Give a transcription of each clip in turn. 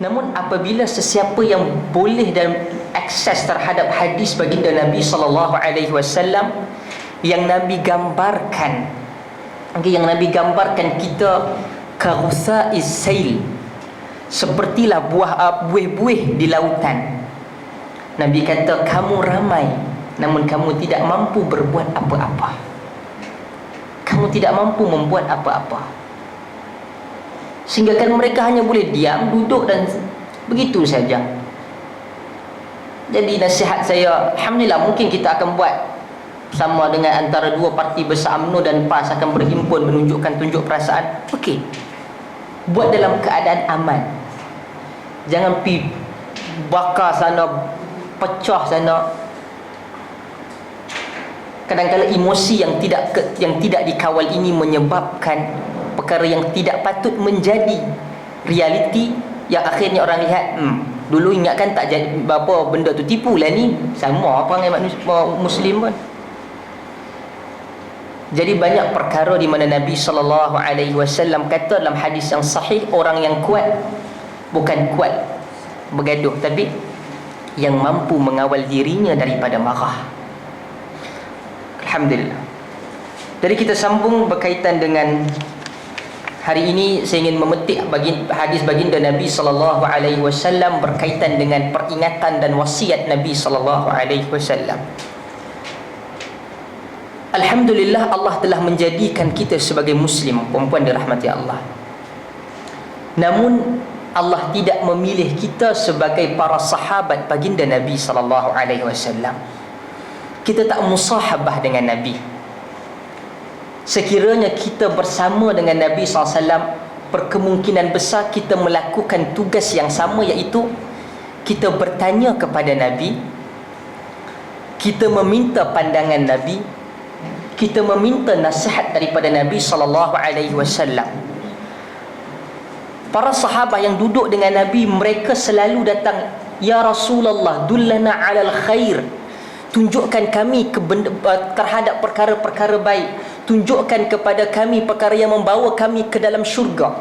Namun apabila sesiapa yang boleh dan akses terhadap hadis baginda Nabi SAW yang Nabi gambarkan, kita karuthaiz sail, sepertilah buih-buih di lautan. Nabi kata kamu ramai namun kamu tidak mampu berbuat apa-apa. Kamu tidak mampu membuat apa-apa. Sehingga kan mereka hanya boleh diam, duduk dan begitu saja. Jadi nasihat saya, alhamdulillah, mungkin kita akan buat sama dengan antara dua parti besar, UMNO dan PAS akan berhimpun menunjukkan tunjuk perasaan. Okey, buat dalam keadaan aman. Jangan pi bakar sana, pecah sana. Kadang-kadang emosi yang tidak dikawal ini menyebabkan perkara yang tidak patut menjadi realiti, yang akhirnya orang lihat dulu ingatkan tak jadi apa benda tu, tipu lah ni, sama apa dengan manusia Muslim pun. Jadi banyak perkara di mana Nabi SAW kata dalam hadis yang sahih, orang yang kuat bukan kuat bergaduh, tapi yang mampu mengawal dirinya daripada marah. Alhamdulillah. Jadi kita sambung berkaitan dengan hari ini. Saya ingin memetik hadis baginda Nabi SAW berkaitan dengan peringatan dan wasiat Nabi SAW. Alhamdulillah, Allah telah menjadikan kita sebagai Muslim, perempuan dirahmati Allah. Namun Allah tidak memilih kita sebagai para sahabat baginda Nabi SAW. Kita tak musahabah dengan Nabi. Sekiranya kita bersama dengan Nabi SAW, berkemungkinan besar kita melakukan tugas yang sama, iaitu kita bertanya kepada Nabi, kita meminta pandangan Nabi, kita meminta nasihat daripada Nabi SAW. Para sahabat yang duduk dengan Nabi, mereka selalu datang, ya Rasulullah, dullana alal khair, tunjukkan kami terhadap perkara-perkara baik, tunjukkan kepada kami perkara yang membawa kami ke dalam syurga.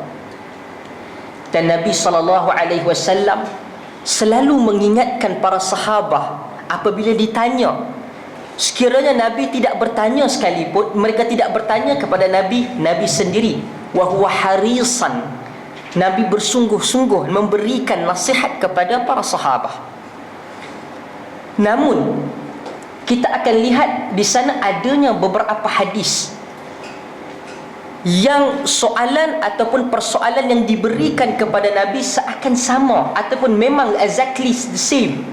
Dan Nabi SAW selalu mengingatkan para sahabat apabila ditanya. Sekiranya Nabi tidak bertanya sekalipun, mereka tidak bertanya kepada Nabi, Nabi sendiri wa huwa harisan, Nabi bersungguh-sungguh memberikan nasihat kepada para sahabat. Namun kita akan lihat di sana adanya beberapa hadis yang soalan ataupun persoalan yang diberikan kepada Nabi seakan sama ataupun memang exactly the same,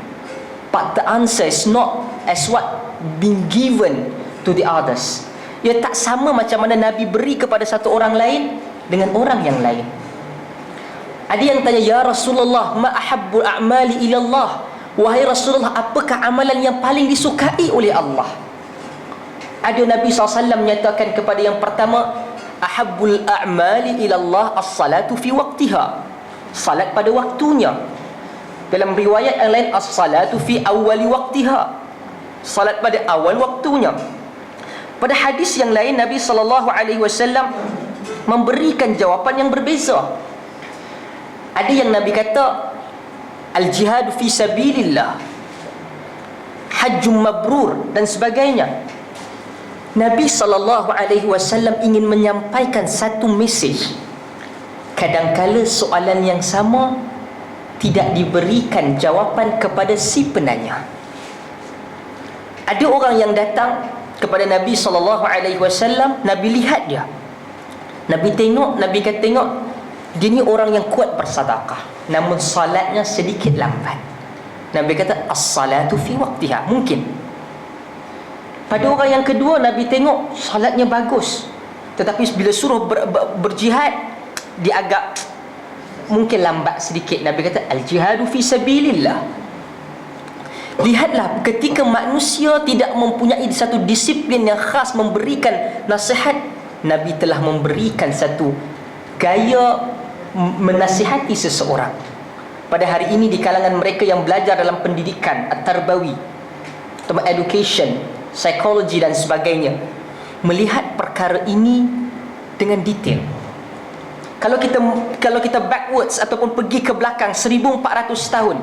but the answer is not as what being given to the others. Ia tak sama macam mana Nabi beri kepada satu orang lain dengan orang yang lain. Ada yang tanya, ya Rasulullah, ma ahabbul a'mali ilallah, wahai Rasulullah, apakah amalan yang paling disukai oleh Allah? Ada Nabi SAW menyatakan kepada yang pertama, ahabbul a'mali ilallah as-salatu fi waqtiha, salat pada waktunya. Dalam riwayat yang lain, as-salatu fi awwali waqtiha, salat pada awal waktunya. Pada hadis yang lain, Nabi SAW memberikan jawapan yang berbeza. Ada yang Nabi kata al-jihad fi sabilillah, hajjum mabrur dan sebagainya. Nabi SAW ingin menyampaikan satu mesej. Kadangkala soalan yang sama tidak diberikan jawapan kepada si penanya. Ada orang yang datang kepada Nabi SAW, Nabi lihat dia, Nabi tengok, Nabi kata tengok, dia ni orang yang kuat bersedekah, namun salatnya sedikit lambat. Nabi kata as-salatu fi waqtiha. Mungkin pada orang yang kedua, Nabi tengok salatnya bagus, tetapi bila suruh berjihad, dia agak mungkin lambat sedikit. Nabi kata al-jihadu fi sabilillah. Lihatlah, ketika manusia tidak mempunyai satu disiplin yang khas memberikan nasihat, Nabi telah memberikan satu gaya menasihati seseorang. Pada hari ini di kalangan mereka yang belajar dalam pendidikan at-tarbawi, education, psikologi dan sebagainya, melihat perkara ini dengan detail. Kalau kita backwards ataupun pergi ke belakang 1400 tahun,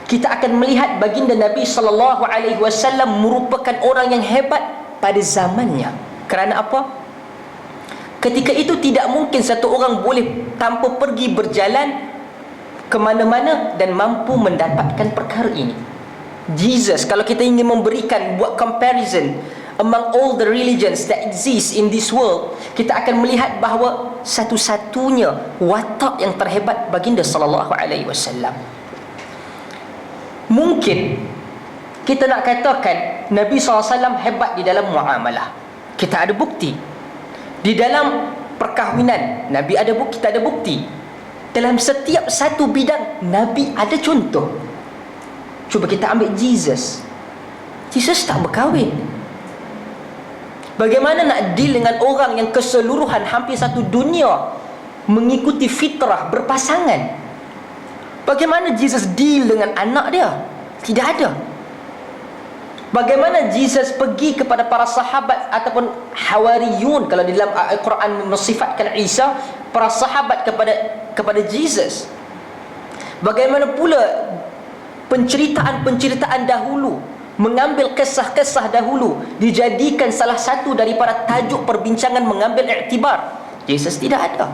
kita akan melihat baginda Nabi sallallahu alaihi wasallam merupakan orang yang hebat pada zamannya. Kerana apa? Ketika itu tidak mungkin satu orang boleh tanpa pergi berjalan ke mana-mana dan mampu mendapatkan perkara ini. Jesus, kalau kita ingin buat comparison among all the religions that exist in this world, kita akan melihat bahawa satu-satunya watak yang terhebat baginda sallallahu alaihi wasallam. Mungkin kita nak katakan Nabi SAW hebat di dalam muamalah, kita ada bukti. Di dalam perkahwinan, Nabi ada bukti, kita ada bukti. Dalam setiap satu bidang, Nabi ada contoh. Cuba kita ambil Jesus. Jesus tak berkahwin. Bagaimana nak deal dengan orang yang keseluruhan hampir satu dunia mengikuti fitrah berpasangan? Bagaimana Jesus deal dengan anak dia? Tidak ada. Bagaimana Jesus pergi kepada para sahabat ataupun hawariyun, kalau di dalam Al-Quran mensifatkan Isa, para sahabat kepada Jesus. Bagaimana pula penceritaan dahulu, mengambil kisah-kisah dahulu dijadikan salah satu daripada tajuk perbincangan mengambil iktibar. Jesus tidak ada.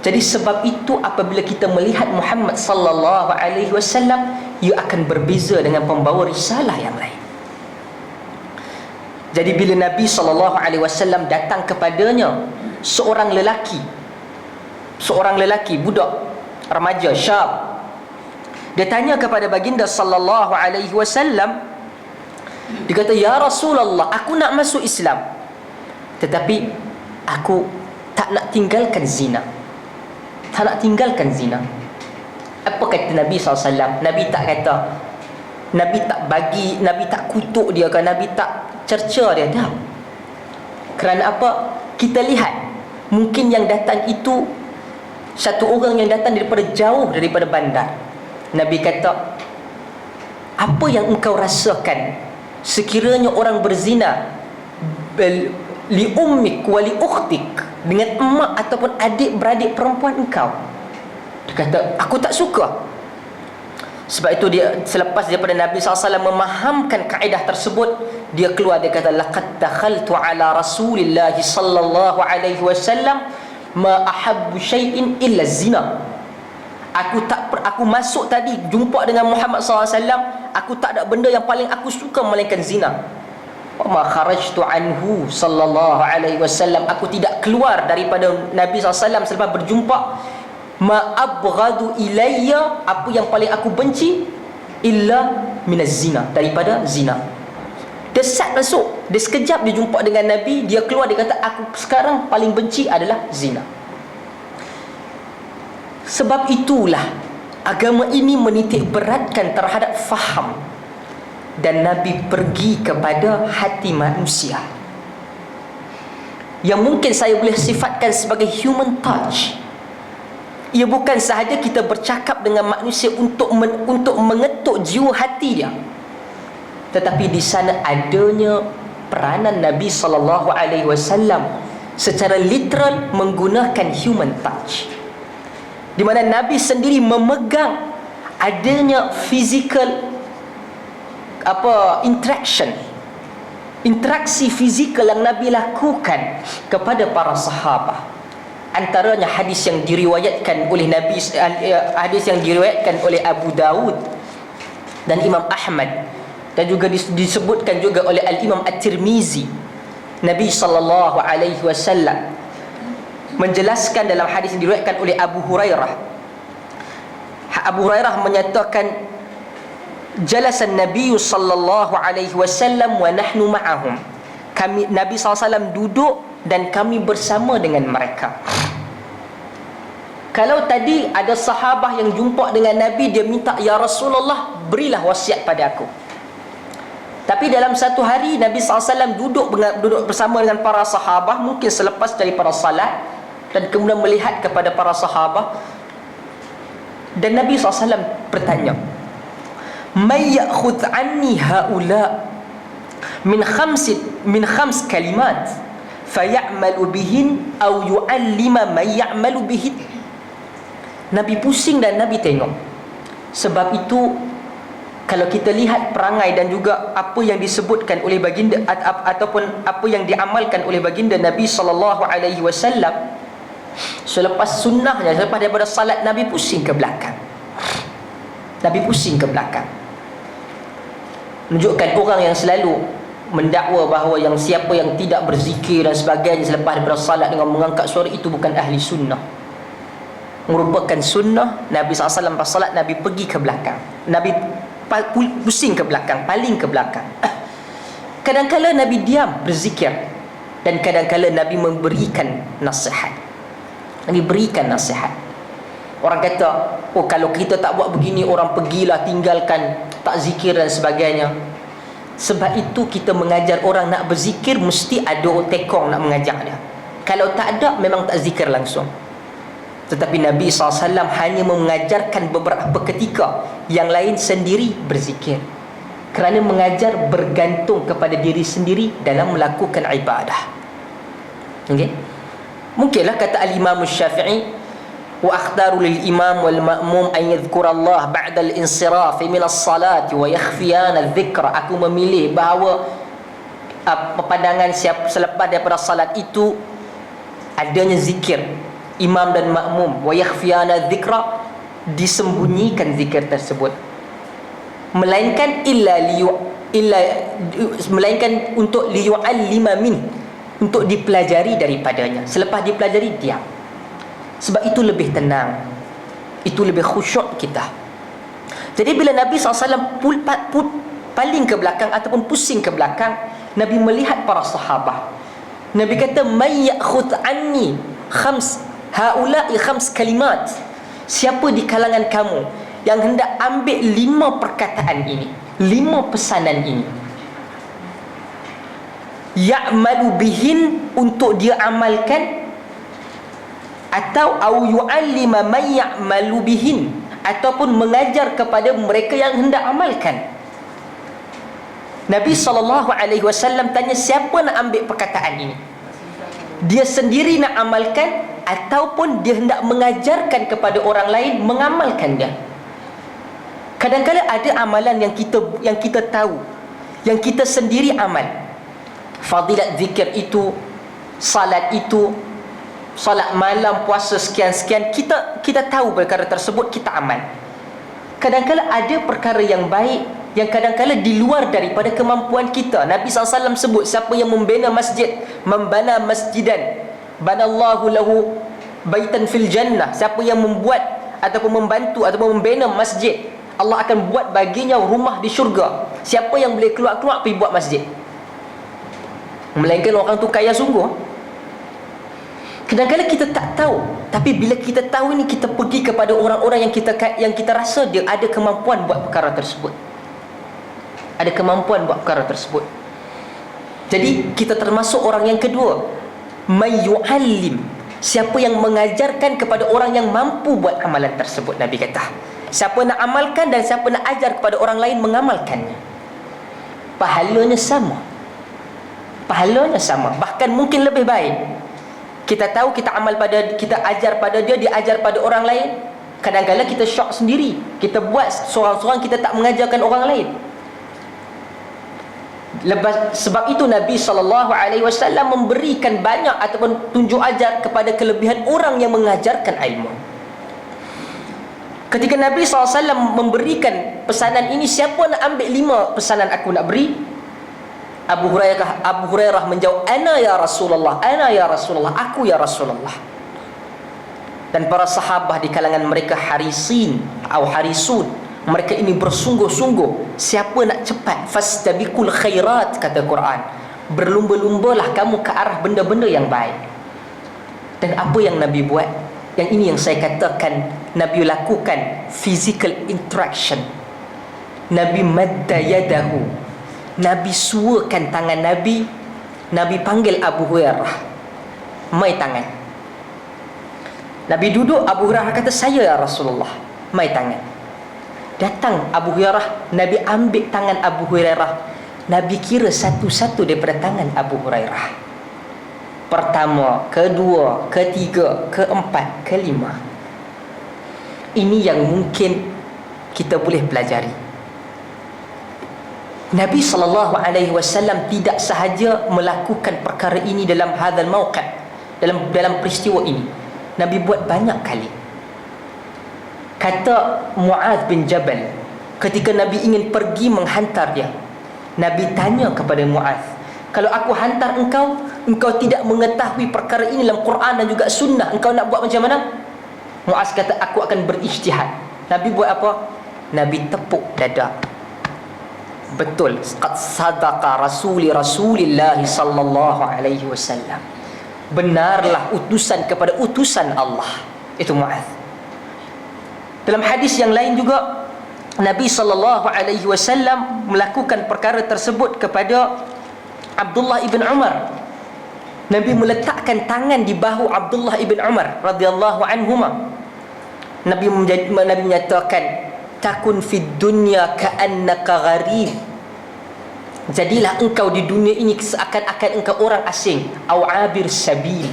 Jadi sebab itu apabila kita melihat Muhammad sallallahu alaihi wasallam, ia akan berbeza dengan pembawa risalah yang lain. Jadi bila Nabi sallallahu alaihi wasallam datang kepadanya seorang lelaki, budak remaja, syab, dia tanya kepada baginda sallallahu alaihi wasallam, dia kata, "Ya Rasulullah, aku nak masuk Islam, tetapi aku tak nak tinggalkan zina." Apa kata Nabi SAW? Nabi tak kata, Nabi tak kutuk dia, Nabi tak cerca dia, tak. Kerana apa? Kita lihat, mungkin yang datang itu satu orang yang datang daripada jauh daripada bandar. Nabi kata, apa yang engkau rasakan sekiranya orang berzina li ummik wa li ukhtik, dengan emak ataupun adik-beradik perempuan engkau? Dia kata, aku tak suka. Sebab itu dia, selepas daripada Nabi SAW memahamkan kaedah tersebut, dia keluar, dia kata, laqad dakhaltu ala Rasulillah sallallahu alaihi wasallam ma ahabbu syai'in illa zina. Aku masuk tadi jumpa dengan Muhammad SAW, aku tak ada benda yang paling aku suka melainkan zina. Wa ma kharajtu anhu sallallahu alaihi wasallam, aku tidak keluar daripada Nabi SAW selepas berjumpa, ma abghadu ilayya, apa yang paling aku benci, illa minaz zina, daripada zina. Dia sat masuk, dia sekejap dia jumpa dengan Nabi, dia keluar, dia kata, aku sekarang paling benci adalah zina. Sebab itulah agama ini menitik beratkan terhadap faham, dan Nabi pergi kepada hati manusia yang mungkin saya boleh sifatkan sebagai human touch. Ia bukan sahaja kita bercakap dengan manusia untuk mengetuk jiwa hati dia, tetapi di sana adanya peranan Nabi sallallahu alaihi wasallam secara literal menggunakan human touch, di mana Nabi sendiri memegang adanya physical interaksi fizikal yang Nabi lakukan kepada para sahabat. Antaranya hadis yang diriwayatkan oleh Nabi, hadis yang diriwayatkan oleh Abu Dawud dan Imam Ahmad, dan juga disebutkan juga oleh Al-Imam At-Tirmizi. Nabi sallallahu alaihi wasallam menjelaskan dalam hadis yang diriwayatkan oleh Abu Hurairah. Abu Hurairah menyatakan, jalasan Nabi sallallahu alaihi wasallam wa nahnu ma'ahum. Nabi SAW duduk dan kami bersama dengan mereka. Kalau tadi ada sahabah yang jumpa dengan Nabi, dia minta, ya Rasulullah, berilah wasiat pada aku. Tapi dalam satu hari Nabi SAW duduk bersama dengan para sahabah, mungkin selepas daripada salat, dan kemudian melihat kepada para sahabah, dan Nabi SAW bertanya, may ya'khudh anni haula min khams kalimat fayamalu bihin au yu'allima man ya'malu bihin. Nabi pusing dan Nabi tengok. Sebab itu kalau kita lihat perangai dan juga apa yang disebutkan oleh baginda ataupun apa yang diamalkan oleh baginda Nabi sallallahu alaihi wasallam, selepas sunnahnya, selepas daripada salat, Nabi pusing ke belakang. Nabi pusing ke belakang. Menunjukkan orang yang selalu mendakwa bahawa yang siapa yang tidak berzikir dan sebagainya selepas daripada salat dengan mengangkat suara, itu bukan ahli sunnah. Merupakan sunnah Nabi SAW pas salat, Nabi pergi ke belakang. Nabi pusing ke belakang, paling ke belakang. Kadang-kala Nabi diam berzikir, dan kadang-kala Nabi memberikan nasihat. Nabi berikan nasihat. Orang kata, oh kalau kita tak buat begini, orang pergilah tinggalkan, tak zikir dan sebagainya. Sebab itu kita mengajar orang nak berzikir, mesti ada tekong nak mengajar dia. Kalau tak ada, memang tak zikir langsung. Tetapi Nabi SAW hanya mengajarkan beberapa ketika, yang lain sendiri berzikir. Kerana mengajar bergantung kepada diri sendiri dalam melakukan ibadah. Okay? Mungkinlah kata Al-Imam Syafi'i, wa akhtaru lil imam wal ma'mum an yadhkura Allah ba'da al-insiraf min as-salati wa yakhfiyana adh-dhikra. Aku memilih bahawa pandangan selepas daripada salat itu adanya zikir, imam dan makmum, wa yakhfiyana dzikra, disembunyikan zikir tersebut, melainkan melainkan untuk liyu'allima min, untuk dipelajari daripadanya. Selepas dipelajari, diam. Sebab itu lebih tenang, itu lebih khusyuk kita. Jadi bila Nabi SAW paling ke belakang ataupun pusing ke belakang, Nabi melihat para sahabat. Nabi kata, may ya'khudh anni haula'i khams kalimat. Siapa di kalangan kamu yang hendak ambil 5 perkataan ini, 5 pesanan ini, ya'malu bihin, untuk dia amalkan, atau au yu'allima man ya'malu bihin, ataupun mengajar kepada mereka yang hendak amalkan. Nabi SAW tanya, siapa nak ambil perkataan ini? Dia sendiri nak amalkan, ataupun dia hendak mengajarkan kepada orang lain mengamalkan dia? Kadang-kadang ada amalan yang kita tahu, yang kita sendiri amal. Fadilat zikir itu, salat itu, salat malam, puasa sekian-sekian, kita tahu perkara tersebut, kita amal. Kadang-kadang ada perkara yang baik yang kadang-kadang di luar daripada kemampuan kita. Nabi SAW sebut, siapa yang membina masjid, membana masjidan, banallahu lahu baitan fil jannah. Siapa yang membuat ataupun membantu ataupun membina masjid, Allah akan buat baginya rumah di syurga. Siapa yang boleh keluar-keluar pergi buat masjid, melainkan orang tu kaya sungguh. Kadang-kadang kita tak tahu, tapi bila kita tahu ini, kita pergi kepada orang-orang yang kita rasa dia ada kemampuan buat perkara tersebut. Ada kemampuan buat perkara tersebut. Jadi kita termasuk orang yang kedua, mayyu'allim, siapa yang mengajarkan kepada orang yang mampu buat amalan tersebut. Nabi kata, siapa nak amalkan dan siapa nak ajar kepada orang lain mengamalkannya, pahalanya sama. Pahalanya sama, bahkan mungkin lebih baik. Kita tahu, kita amal pada, kita ajar pada dia, dia ajar pada orang lain. Kadang-kadang kita syok sendiri, kita buat seorang-seorang, kita tak mengajarkan orang lain. Sebab itu Nabi SAW memberikan banyak ataupun tunjuk ajar kepada kelebihan orang yang mengajarkan ilmu. Ketika Nabi SAW memberikan pesanan ini, siapa nak ambil 5 pesanan aku nak beri? Abu Hurairah menjawab, ana ya Rasulullah, ana ya Rasulullah, aku ya Rasulullah. Dan para sahabat di kalangan mereka harisin atau harisun, mereka ini bersungguh-sungguh. Siapa nak cepat, fastabiqul khairat, kata Quran, berlumba-lumbalah kamu ke arah benda-benda yang baik. Dan apa yang Nabi buat? Yang ini yang saya katakan Nabi lakukan physical interaction. Nabi madda yadahu, Nabi suakan tangan Nabi. Nabi panggil Abu Hurairah, mai tangan. Nabi duduk, Abu Hurairah kata, saya ya Rasulullah, mai tangan. Datang Abu Hurairah, Nabi ambil tangan Abu Hurairah. Nabi kira satu-satu daripada tangan Abu Hurairah. pertama, kedua, ketiga, keempat, kelima. Ini yang mungkin kita boleh pelajari. Nabi SAW tidak sahaja melakukan perkara ini dalam hadzal mauqif, dalam peristiwa ini. Nabi buat banyak kali. Kata Muaz bin Jabal, ketika Nabi ingin pergi menghantar dia, Nabi tanya kepada Muaz, kalau aku hantar engkau, engkau tidak mengetahui perkara ini dalam Quran dan juga sunnah, engkau nak buat macam mana? Muaz kata, aku akan berijtihad. Nabi buat apa? Nabi tepuk dada. Betul, qad sadaqa Rasulillah sallallahu alaihi wasallam. Benarlah utusan kepada utusan Allah. Itu Muaz. Dalam hadis yang lain juga, Nabi sallallahu alaihi wasallam melakukan perkara tersebut kepada Abdullah ibn Umar. Nabi meletakkan tangan di bahu Abdullah ibn Umar radhiyallahu anhuma. Nabi menyatakan, takun fid dunya ka'annaka gharib. Jadilah engkau di dunia ini seakan-akan engkau orang asing, au abir sabil.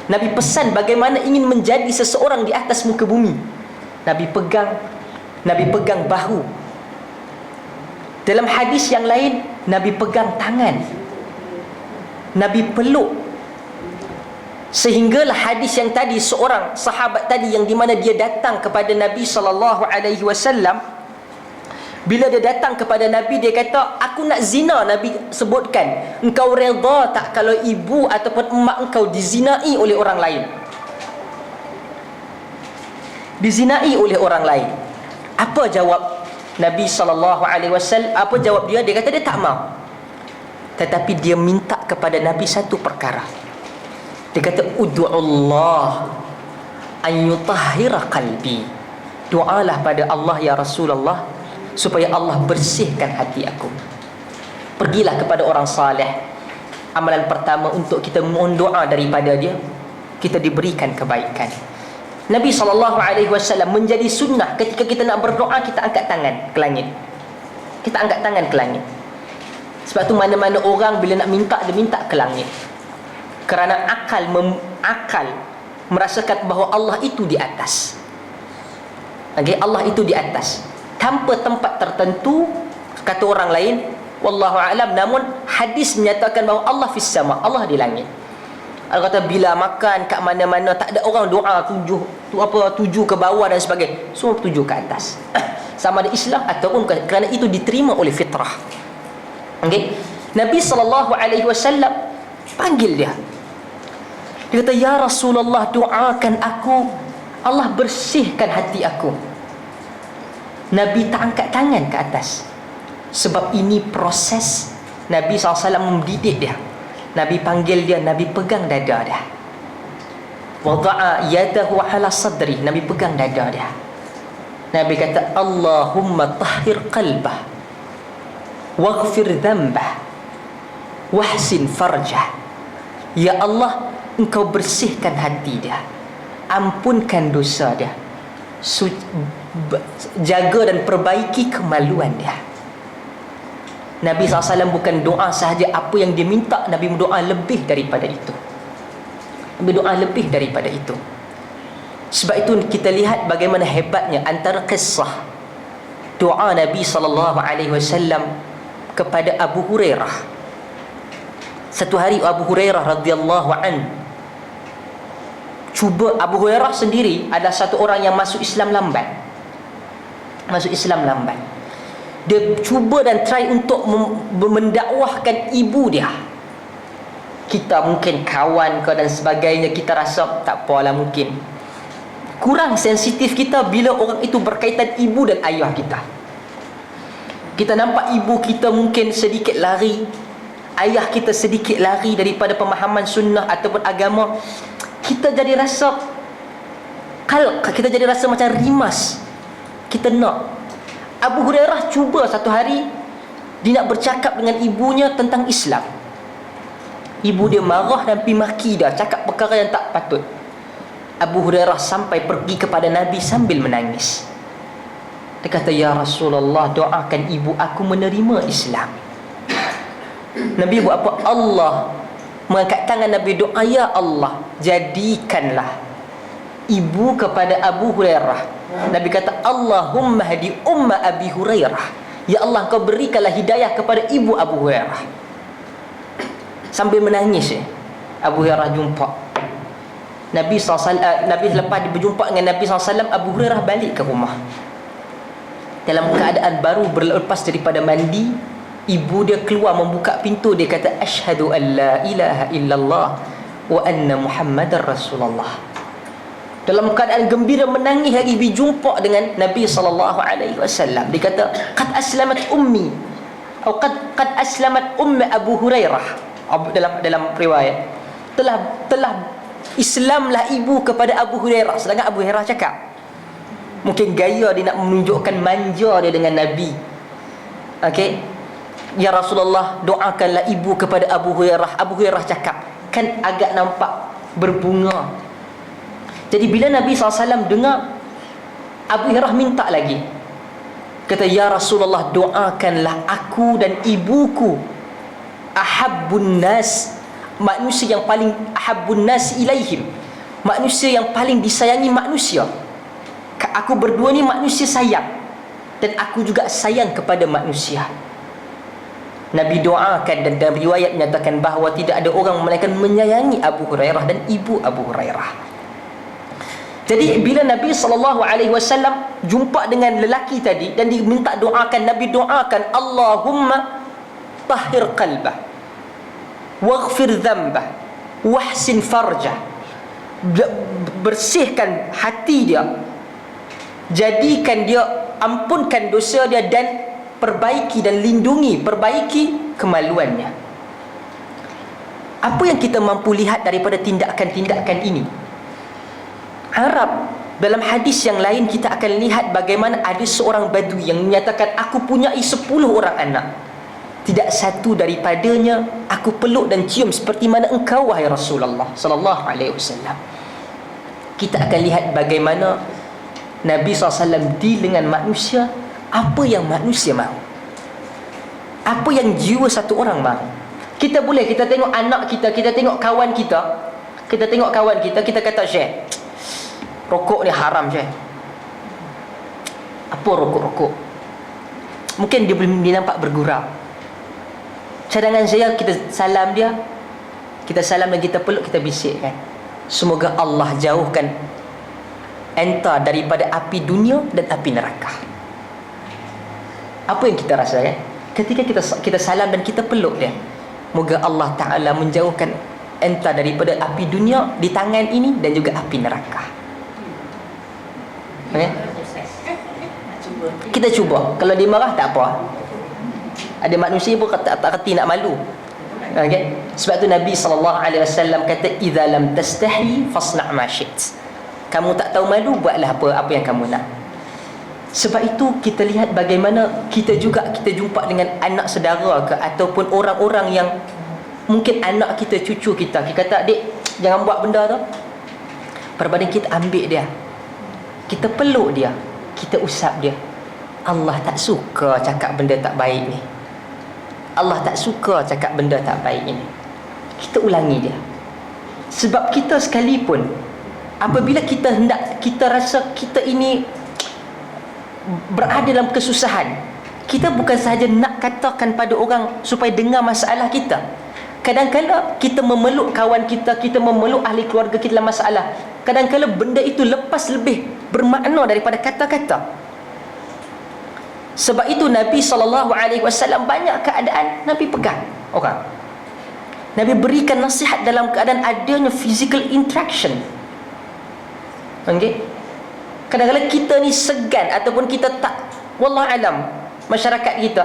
Nabi pesan bagaimana ingin menjadi seseorang di atas muka bumi. Nabi pegang bahu. Dalam hadis yang lain, Nabi pegang tangan, Nabi peluk. Sehinggalah hadis yang tadi, seorang sahabat tadi yang di mana dia datang kepada Nabi SAW, bila dia datang kepada Nabi, dia kata, aku nak zina. Nabi sebutkan, engkau redha tak kalau ibu ataupun emak engkau dizinai oleh orang lain? Dizinai oleh orang lain. Apa jawab Nabi SAW? Apa jawab dia? Dia kata dia tak mau. Tetapi dia minta kepada Nabi satu perkara. Dia kata, ud'ullah an yutahhira qalbi. Doalah pada Allah ya Rasulullah, supaya Allah bersihkan hati aku. Pergilah kepada orang saleh. Amalan pertama untuk kita mohon doa daripada dia, kita diberikan kebaikan. Nabi SAW menjadi sunnah ketika kita nak berdoa, kita angkat tangan ke langit. Kita angkat tangan ke langit. Sebab tu mana-mana orang bila nak minta, dia minta ke langit. Kerana akal merasakan bahawa Allah itu di atas. Okay, Allah itu di atas, tanpa tempat tertentu, kata orang lain, wallahu a'lam. Namun hadis menyatakan bahawa Allah fis sama, Allah di langit. Allah kata bila makan kat mana-mana, tak ada orang doa tuju ke bawah dan sebagainya, semua tuju ke atas. Sama ada Islam ataupun kerana itu diterima oleh fitrah. Okay? Nabi SAW panggil dia. Dia kata, ya Rasulullah, doakan aku, Allah bersihkan hati aku. Nabi tak angkat tangan ke atas, sebab ini proses. Nabi SAW mendidik dia. Nabi panggil dia, Nabi pegang dada dia. Wada'a yadahu ala sadri, Nabi pegang dada dia. Nabi kata, Allahumma tahhir qalbah, waghfir dhanbah, wahsin farjah. Ya Allah, engkau bersihkan hati dia, ampunkan dosa dia, jaga dan perbaiki kemaluan dia. Nabi SAW bukan doa sahaja apa yang dia minta, Nabi berdoa lebih daripada itu. Nabi doa lebih daripada itu. Sebab itu kita lihat bagaimana hebatnya antara kisah doa Nabi SAW kepada Abu Hurairah. Satu hari Abu Hurairah radhiyallahu anhu cuba, Abu Hurairah sendiri adalah satu orang yang masuk Islam lambat. Dia cuba dan try untuk mendakwahkan ibu dia. Kita mungkin kawan ke dan sebagainya, kita rasa tak apalah, mungkin kurang sensitif kita bila orang itu berkaitan ibu dan ayah kita. Kita nampak ibu kita mungkin sedikit lari, ayah kita sedikit lari daripada pemahaman sunnah ataupun agama, kita jadi rasa kita jadi rasa macam rimas. Kita nak. Abu Hurairah cuba satu hari, dia nak bercakap dengan ibunya tentang Islam. Ibu dia marah dan pergi maki dia, cakap perkara yang tak patut. Abu Hurairah sampai pergi kepada Nabi sambil menangis. Dia kata, ya Rasulullah, doakan ibu aku menerima Islam. Nabi buat apa? Allah mengangkat tangan Nabi doa, ya Allah, jadikanlah ibu kepada Abu Hurairah. Nabi kata, Allahumma hadi umma Abi Hurairah, ya Allah, kau berikanlah hidayah kepada ibu Abu Hurairah. Sambil menangis Abu Hurairah jumpa Nabi SAW. Nabi lepas dia berjumpa dengan Nabi SAW, Abu Hurairah balik ke rumah dalam keadaan baru berlepas daripada mandi. Ibu dia keluar membuka pintu, dia kata, asyhadu an la ilaha illallah wa anna Muhammadar Rasulullah. Dalam keadaan gembira menangis lagi berjumpa dengan Nabi SAW. Dia kata, qad aslamat ummi, atau qad aslamat ummi Abu Hurairah. Dalam riwayat, telah Islamlah ibu kepada Abu Hurairah. Sedangkan Abu Hurairah cakap, mungkin gaya dia nak menunjukkan manja dia dengan Nabi. Okey, ya Rasulullah, doakanlah ibu kepada Abu Hurairah. Abu Hurairah cakap, kan agak nampak berbunga. Jadi bila Nabi SAW dengar, Abu Hurairah minta lagi, kata, ya Rasulullah, doakanlah aku dan ibuku, ahabbun nas, manusia yang paling, ahabbun nas ilaihim, manusia yang paling disayangi manusia. Aku berdua ni manusia sayang, dan aku juga sayang kepada manusia. Nabi doakan, dan dalam riwayat menyatakan bahawa tidak ada orang melainkan menyayangi Abu Hurairah dan ibu Abu Hurairah. Jadi bila Nabi SAW jumpa dengan lelaki tadi dan diminta doakan, Nabi doakan, Allahumma tahhir qalbah, waghfir dhanbah, wahsin farjah. Bersihkan hati dia, jadikan dia, ampunkan dosa dia, dan perbaiki dan lindungi, perbaiki kemaluannya. Apa yang kita mampu lihat daripada tindakan-tindakan ini? Arab, dalam hadis yang lain kita akan lihat bagaimana ada seorang badui yang menyatakan, aku punyai 10 orang anak, tidak satu daripadanya aku peluk dan cium seperti mana engkau, wahai Rasulullah sallallahu alaihi wasallam. Kita akan lihat bagaimana Nabi SAW deal dengan manusia. Apa yang manusia mahu, apa yang jiwa satu orang mahu. Kita tengok anak kita, kita tengok kawan kita, kita kata, Syekh, rokok ni haram, Syekh. Apa rokok? Mungkin dia nampak bergurau. Cadangan saya, kita salam dia, kita salam dan kita peluk, kita bisikkan, semoga Allah jauhkan enta daripada api dunia dan api neraka. Apa yang kita rasa ketika kita salam dan kita peluk dia? Moga Allah Ta'ala menjauhkan enta daripada api dunia di tangan ini dan juga api neraka. Kita cuba. Kalau dia marah tak apa. Ada manusia pun tak reti nak malu. Okay? Sebab tu Nabi SAW kata, idza lam tastahi fasna' ma syi't. Kamu tak tahu malu, buatlah apa yang kamu nak. Sebab itu kita lihat bagaimana kita jumpa dengan anak saudara ke, ataupun orang-orang yang mungkin anak kita, cucu kita. Kita kata, adik, jangan buat benda tu. Perbanding kita ambil dia, kita peluk dia, kita usap dia. Allah tak suka cakap benda tak baik ni. Allah tak suka cakap benda tak baik ini. Kita ulangi dia. Sebab kita sekalipun, apabila kita rasa kita ini berada dalam kesusahan, kita bukan sahaja nak katakan pada orang supaya dengar masalah kita. Kadang-kadang kita memeluk kawan kita, kita memeluk ahli keluarga kita dalam masalah, kadang-kadang benda itu lepas lebih bermakna daripada kata-kata. Sebab itu Nabi SAW banyak keadaan Nabi pegang orang, Nabi berikan nasihat dalam keadaan adanya physical interaction. Okay? Kadang-kadang kita ni segan, ataupun kita tak, wallah alam, masyarakat kita,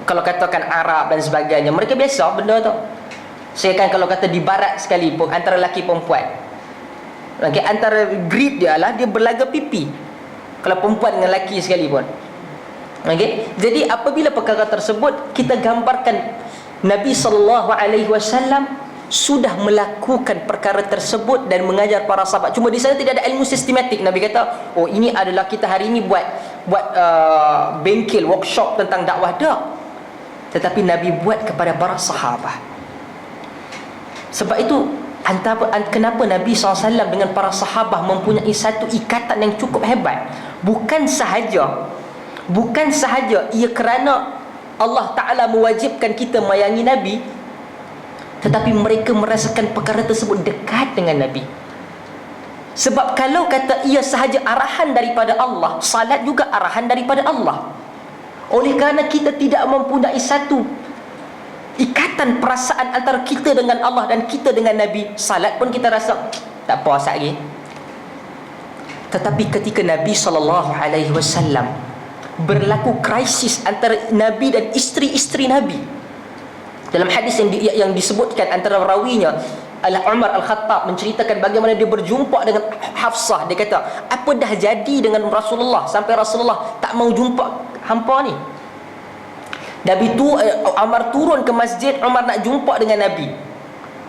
kalau katakan Arab dan sebagainya, mereka biasa benda tu. Saya kan kalau kata di barat sekalipun, antara lelaki perempuan, okay, antara greet dia lah, dia berlaga pipi, kalau perempuan dengan lelaki sekalipun. Okay? Jadi apabila perkara tersebut, kita gambarkan Nabi SAW sudah melakukan perkara tersebut dan mengajar para sahabat. Cuma di sana tidak ada ilmu sistematik. Nabi kata, oh ini adalah kita hari ini buat bengkel, workshop tentang dakwah. Tak. Tetapi Nabi buat kepada para sahabat. Sebab itu kenapa Nabi SAW dengan para sahabat mempunyai satu ikatan yang cukup hebat. Bukan sahaja ia kerana Allah Ta'ala mewajibkan kita mayangi Nabi, tetapi mereka merasakan perkara tersebut dekat dengan Nabi. Sebab kalau kata ia sahaja arahan daripada Allah, salat juga arahan daripada Allah. Oleh kerana kita tidak mempunyai satu ikatan perasaan antara kita dengan Allah dan kita dengan Nabi, salat pun kita rasa tak apa asal lagi. Tetapi ketika Nabi SAW berlaku krisis antara Nabi dan isteri-isteri Nabi, dalam hadis yang disebutkan antara rawinya adalah Umar Al-Khattab menceritakan bagaimana dia berjumpa dengan Hafsah. Dia kata, apa dah jadi dengan Rasulullah sampai Rasulullah tak mau jumpa hampa ni? Nabi tu Umar turun ke masjid, Umar nak jumpa dengan Nabi.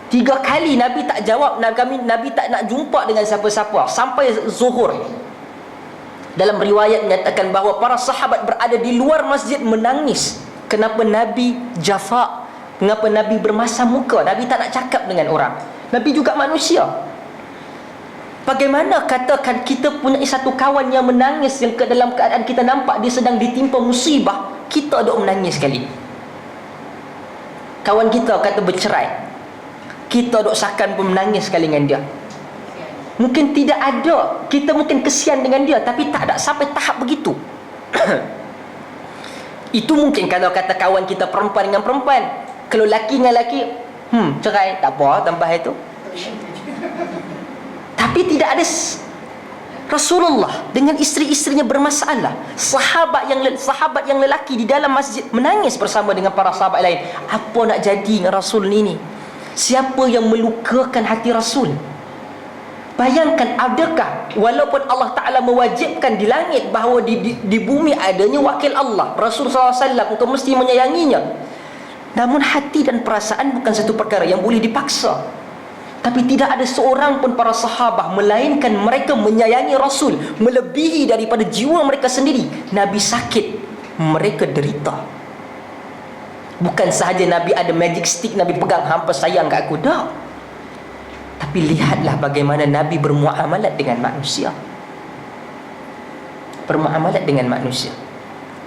3 kali Nabi tak jawab, Nabi tak nak jumpa dengan siapa-siapa sampai zuhur. Dalam riwayat menyatakan bahawa para sahabat berada di luar masjid menangis. Kenapa Nabi jafa? Mengapa Nabi bermasam muka? Nabi tak nak cakap dengan orang. Nabi juga manusia. Bagaimana katakan kita punya satu kawan yang menangis, yang dalam keadaan kita nampak dia sedang ditimpa musibah, kita duk menangis sekali. Kawan kita kata bercerai, kita duk sakan pun menangis sekali dengan dia. Mungkin tidak ada, kita mungkin kesian dengan dia, tapi tak ada sampai tahap begitu. Itu mungkin kalau kata kawan kita perempuan dengan perempuan. Kalau laki dengan laki, cerai, tak apa, tambah itu. Tapi tidak ada Rasulullah dengan isteri-isterinya bermasalah. Sahabat yang lelaki di dalam masjid menangis bersama dengan para sahabat lain. Apa nak jadi dengan Rasul ni? Siapa yang melukakan hati Rasul? Bayangkan, adakah walaupun Allah Ta'ala mewajibkan di langit bahawa di bumi adanya wakil Allah, Rasul SAW, untuk mesti menyayanginya, namun hati dan perasaan bukan satu perkara yang boleh dipaksa. Tapi tidak ada seorang pun para sahabat melainkan mereka menyayangi Rasul melebihi daripada jiwa mereka sendiri. Nabi sakit, mereka derita. Bukan sahaja Nabi ada magic stick, Nabi pegang, hampa sayang kat aku, tak. Tapi lihatlah bagaimana Nabi bermuamalat dengan manusia. Bermuamalat dengan manusia.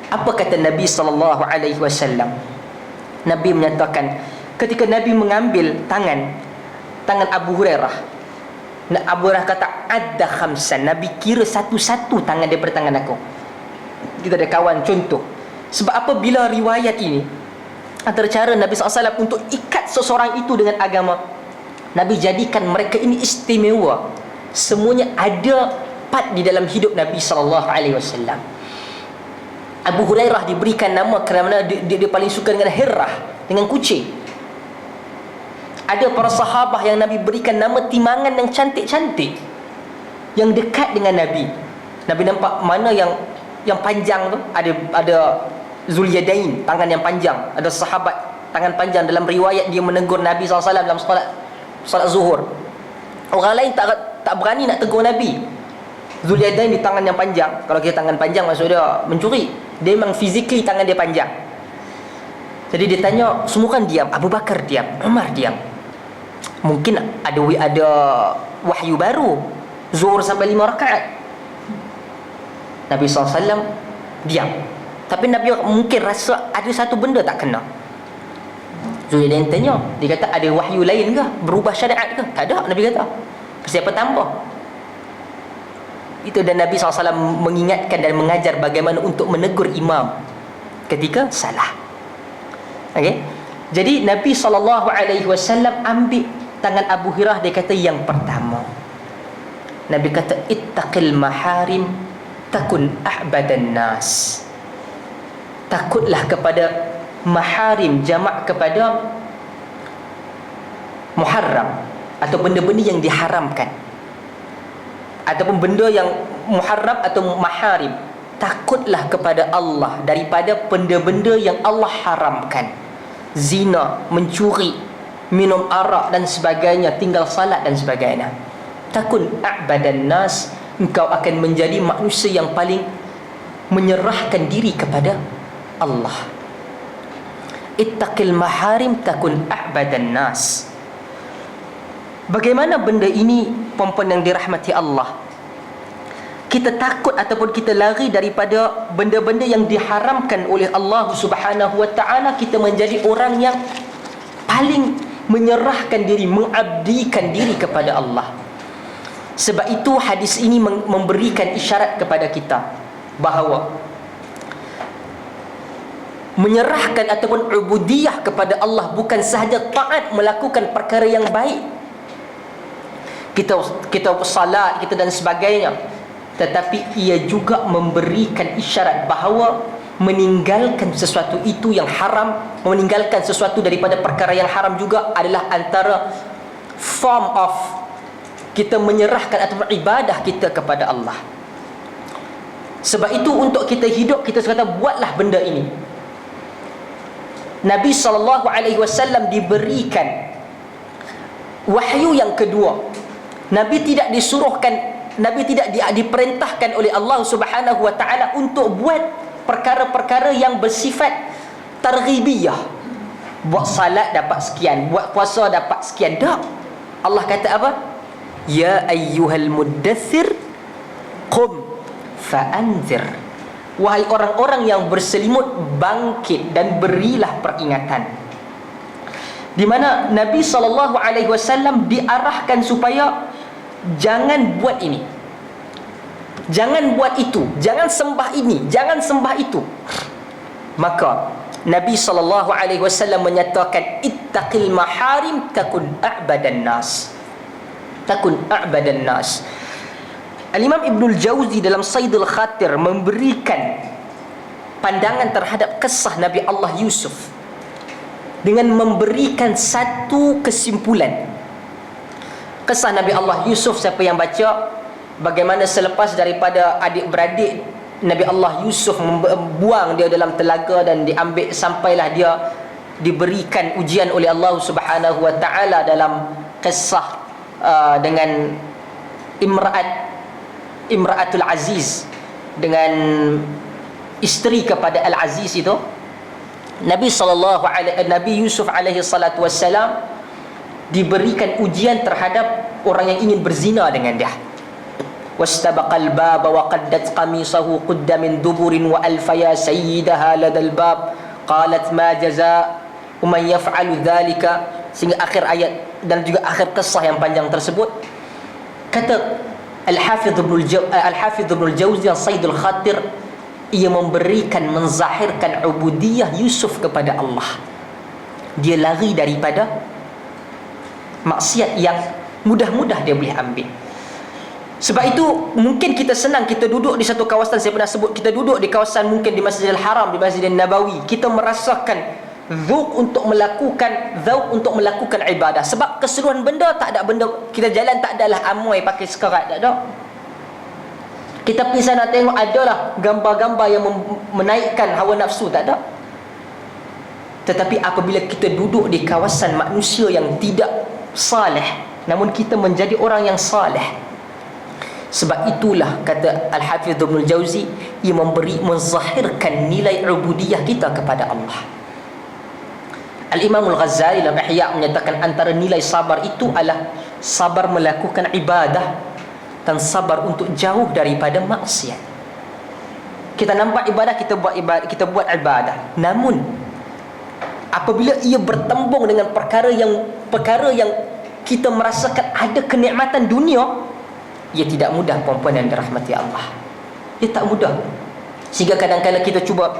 Apa kata Nabi SAW? Nabi menyatakan, ketika Nabi mengambil tangan Abu Hurairah, Abu Hurairah kata, adda khamsan, Nabi kira satu-satu tangan daripada tangan aku. Kita ada kawan contoh. Sebab apa? Bila riwayat ini, antara cara Nabi SAW untuk ikat seseorang itu dengan agama, Nabi jadikan mereka ini istimewa. Semuanya ada part di dalam hidup Nabi SAW. Abu Hurairah diberikan nama kerana dia paling suka dengan Hirrah, dengan kucing. Ada para sahabah yang Nabi berikan nama timangan yang cantik-cantik, yang dekat dengan Nabi. Nabi nampak mana yang panjang tu, ada Zulyadain, tangan yang panjang. Ada sahabat tangan panjang. Dalam riwayat dia menegur Nabi SAW dalam solat zuhur. Orang lain tak berani nak tegur Nabi. Zulyadain di tangan yang panjang. Kalau kita tangan panjang, maksud dia mencuri. Dia memang physically tangan dia panjang. Jadi dia tanya, semua kan diam. Abu Bakar diam, Umar diam. Mungkin ada wahyu baru, zuhur sampai 5 rakaat. Nabi SAW diam. Tapi Nabi mungkin rasa ada satu benda tak kena. Zulyadain tanya, dia kata, ada wahyu lain ke? Berubah syariat ke? Tak ada, Nabi kata. Siapa tambah? Itu, dan Nabi SAW mengingatkan dan mengajar bagaimana untuk menegur imam ketika salah. Okey. Jadi Nabi SAW ambil tangan Abu Hurairah, dia kata yang pertama, Nabi kata, ittaqil maharim takun ahbadan nas. Takutlah kepada maharim, jamak kepada muharram, atau benda-benda yang diharamkan, ataupun benda yang muharram atau maharim. Takutlah kepada Allah daripada benda-benda yang Allah haramkan. Zina, mencuri, minum arak dan sebagainya, tinggal salat dan sebagainya. Takun a'badan nas, engkau akan menjadi manusia yang paling menyerahkan diri kepada Allah. Ittaqil maharim takun a'badan nas. Bagaimana benda ini, puan-puan yang dirahmati Allah? Kita takut ataupun kita lari daripada benda-benda yang diharamkan oleh Allah Subhanahu wa taala, kita menjadi orang yang paling menyerahkan diri, mengabdikan diri kepada Allah. Sebab itu hadis ini memberikan isyarat kepada kita bahawa menyerahkan ataupun ubudiyah kepada Allah bukan sahaja taat melakukan perkara yang baik, kita salat kita dan sebagainya, tetapi ia juga memberikan isyarat bahawa meninggalkan sesuatu itu yang haram, meninggalkan sesuatu daripada perkara yang haram juga adalah antara form of kita menyerahkan ataupun ibadah kita kepada Allah. Sebab itu untuk kita hidup, kita kata buatlah benda ini. Nabi SAW diberikan wahyu yang kedua. Nabi tidak diperintahkan oleh Allah Subhanahu wa taala untuk buat perkara-perkara yang bersifat targhibiyah. Buat salat dapat sekian, buat puasa dapat sekian. Tak. Allah kata apa? Ya ayyuhal muddathir qum fa'anzir. Wahai orang-orang yang berselimut, bangkit dan berilah peringatan. Di mana Nabi SAW diarahkan supaya jangan buat ini, jangan buat itu, jangan sembah ini, jangan sembah itu. Maka Nabi SAW menyatakan, ittaqil maharim takun a'badan nas, takun a'badan nas. Al-Imam Ibnul Jauzi dalam Saidul Khatir memberikan pandangan terhadap kisah Nabi Allah Yusuf dengan memberikan satu kesimpulan. Kisah Nabi Allah Yusuf, siapa yang baca, bagaimana selepas daripada adik-beradik Nabi Allah Yusuf buang dia dalam telaga dan diambil, sampailah dia diberikan ujian oleh Allah Subhanahu wa taala dalam kisah dengan Imra'atul Aziz, dengan isteri kepada Al-Aziz itu. Nabi Yusuf alaihi salatu wassalam diberikan ujian terhadap orang yang ingin berzina dengan dia. Wastabaqal baba wa qaddat qamisahu qudda min duburin wa alfaya sayyidaha ladal bab qalat ma jazaa man yaf'alu dhalika, sehingga akhir ayat dan juga akhir kisah yang panjang tersebut. Kata Al-Hafidh Ibnul Jauzi yang Saidul Khatir, ia memberikan, menzahirkan ubudiyah Yusuf kepada Allah. Dia lari daripada maksiat yang mudah-mudah dia boleh ambil. Sebab itu mungkin kita senang, kita duduk di satu kawasan, saya pernah sebut, kita duduk di kawasan mungkin di Masjidil Haram, di Masjidil Nabawi, kita merasakan zauq untuk melakukan ibadah. Sebab keseluruhan benda, tak ada benda kita jalan, tak adalah amoy pakai sekarat, tak ada. Kita pergi sana tengok, adalah gambar-gambar yang menaikkan hawa nafsu, tak ada. Tetapi apabila kita duduk di kawasan manusia yang tidak saleh, namun kita menjadi orang yang saleh. Sebab itulah kata Al-Hafidh Ibnul Jauzi, ia menzahirkan nilai ubudiyah kita kepada Allah. Al-Imam Al-Ghazali dalam Ihya menyatakan antara nilai sabar itu adalah sabar melakukan ibadah dan sabar untuk jauh daripada maksiat. Kita nampak ibadah, kita buat ibadah. Namun apabila ia bertembung dengan perkara yang kita merasakan ada kenikmatan dunia, ia tidak mudah, puan-puan yang dirahmati Allah. Ia tak mudah. Sehingga kadang-kadang kita cuba,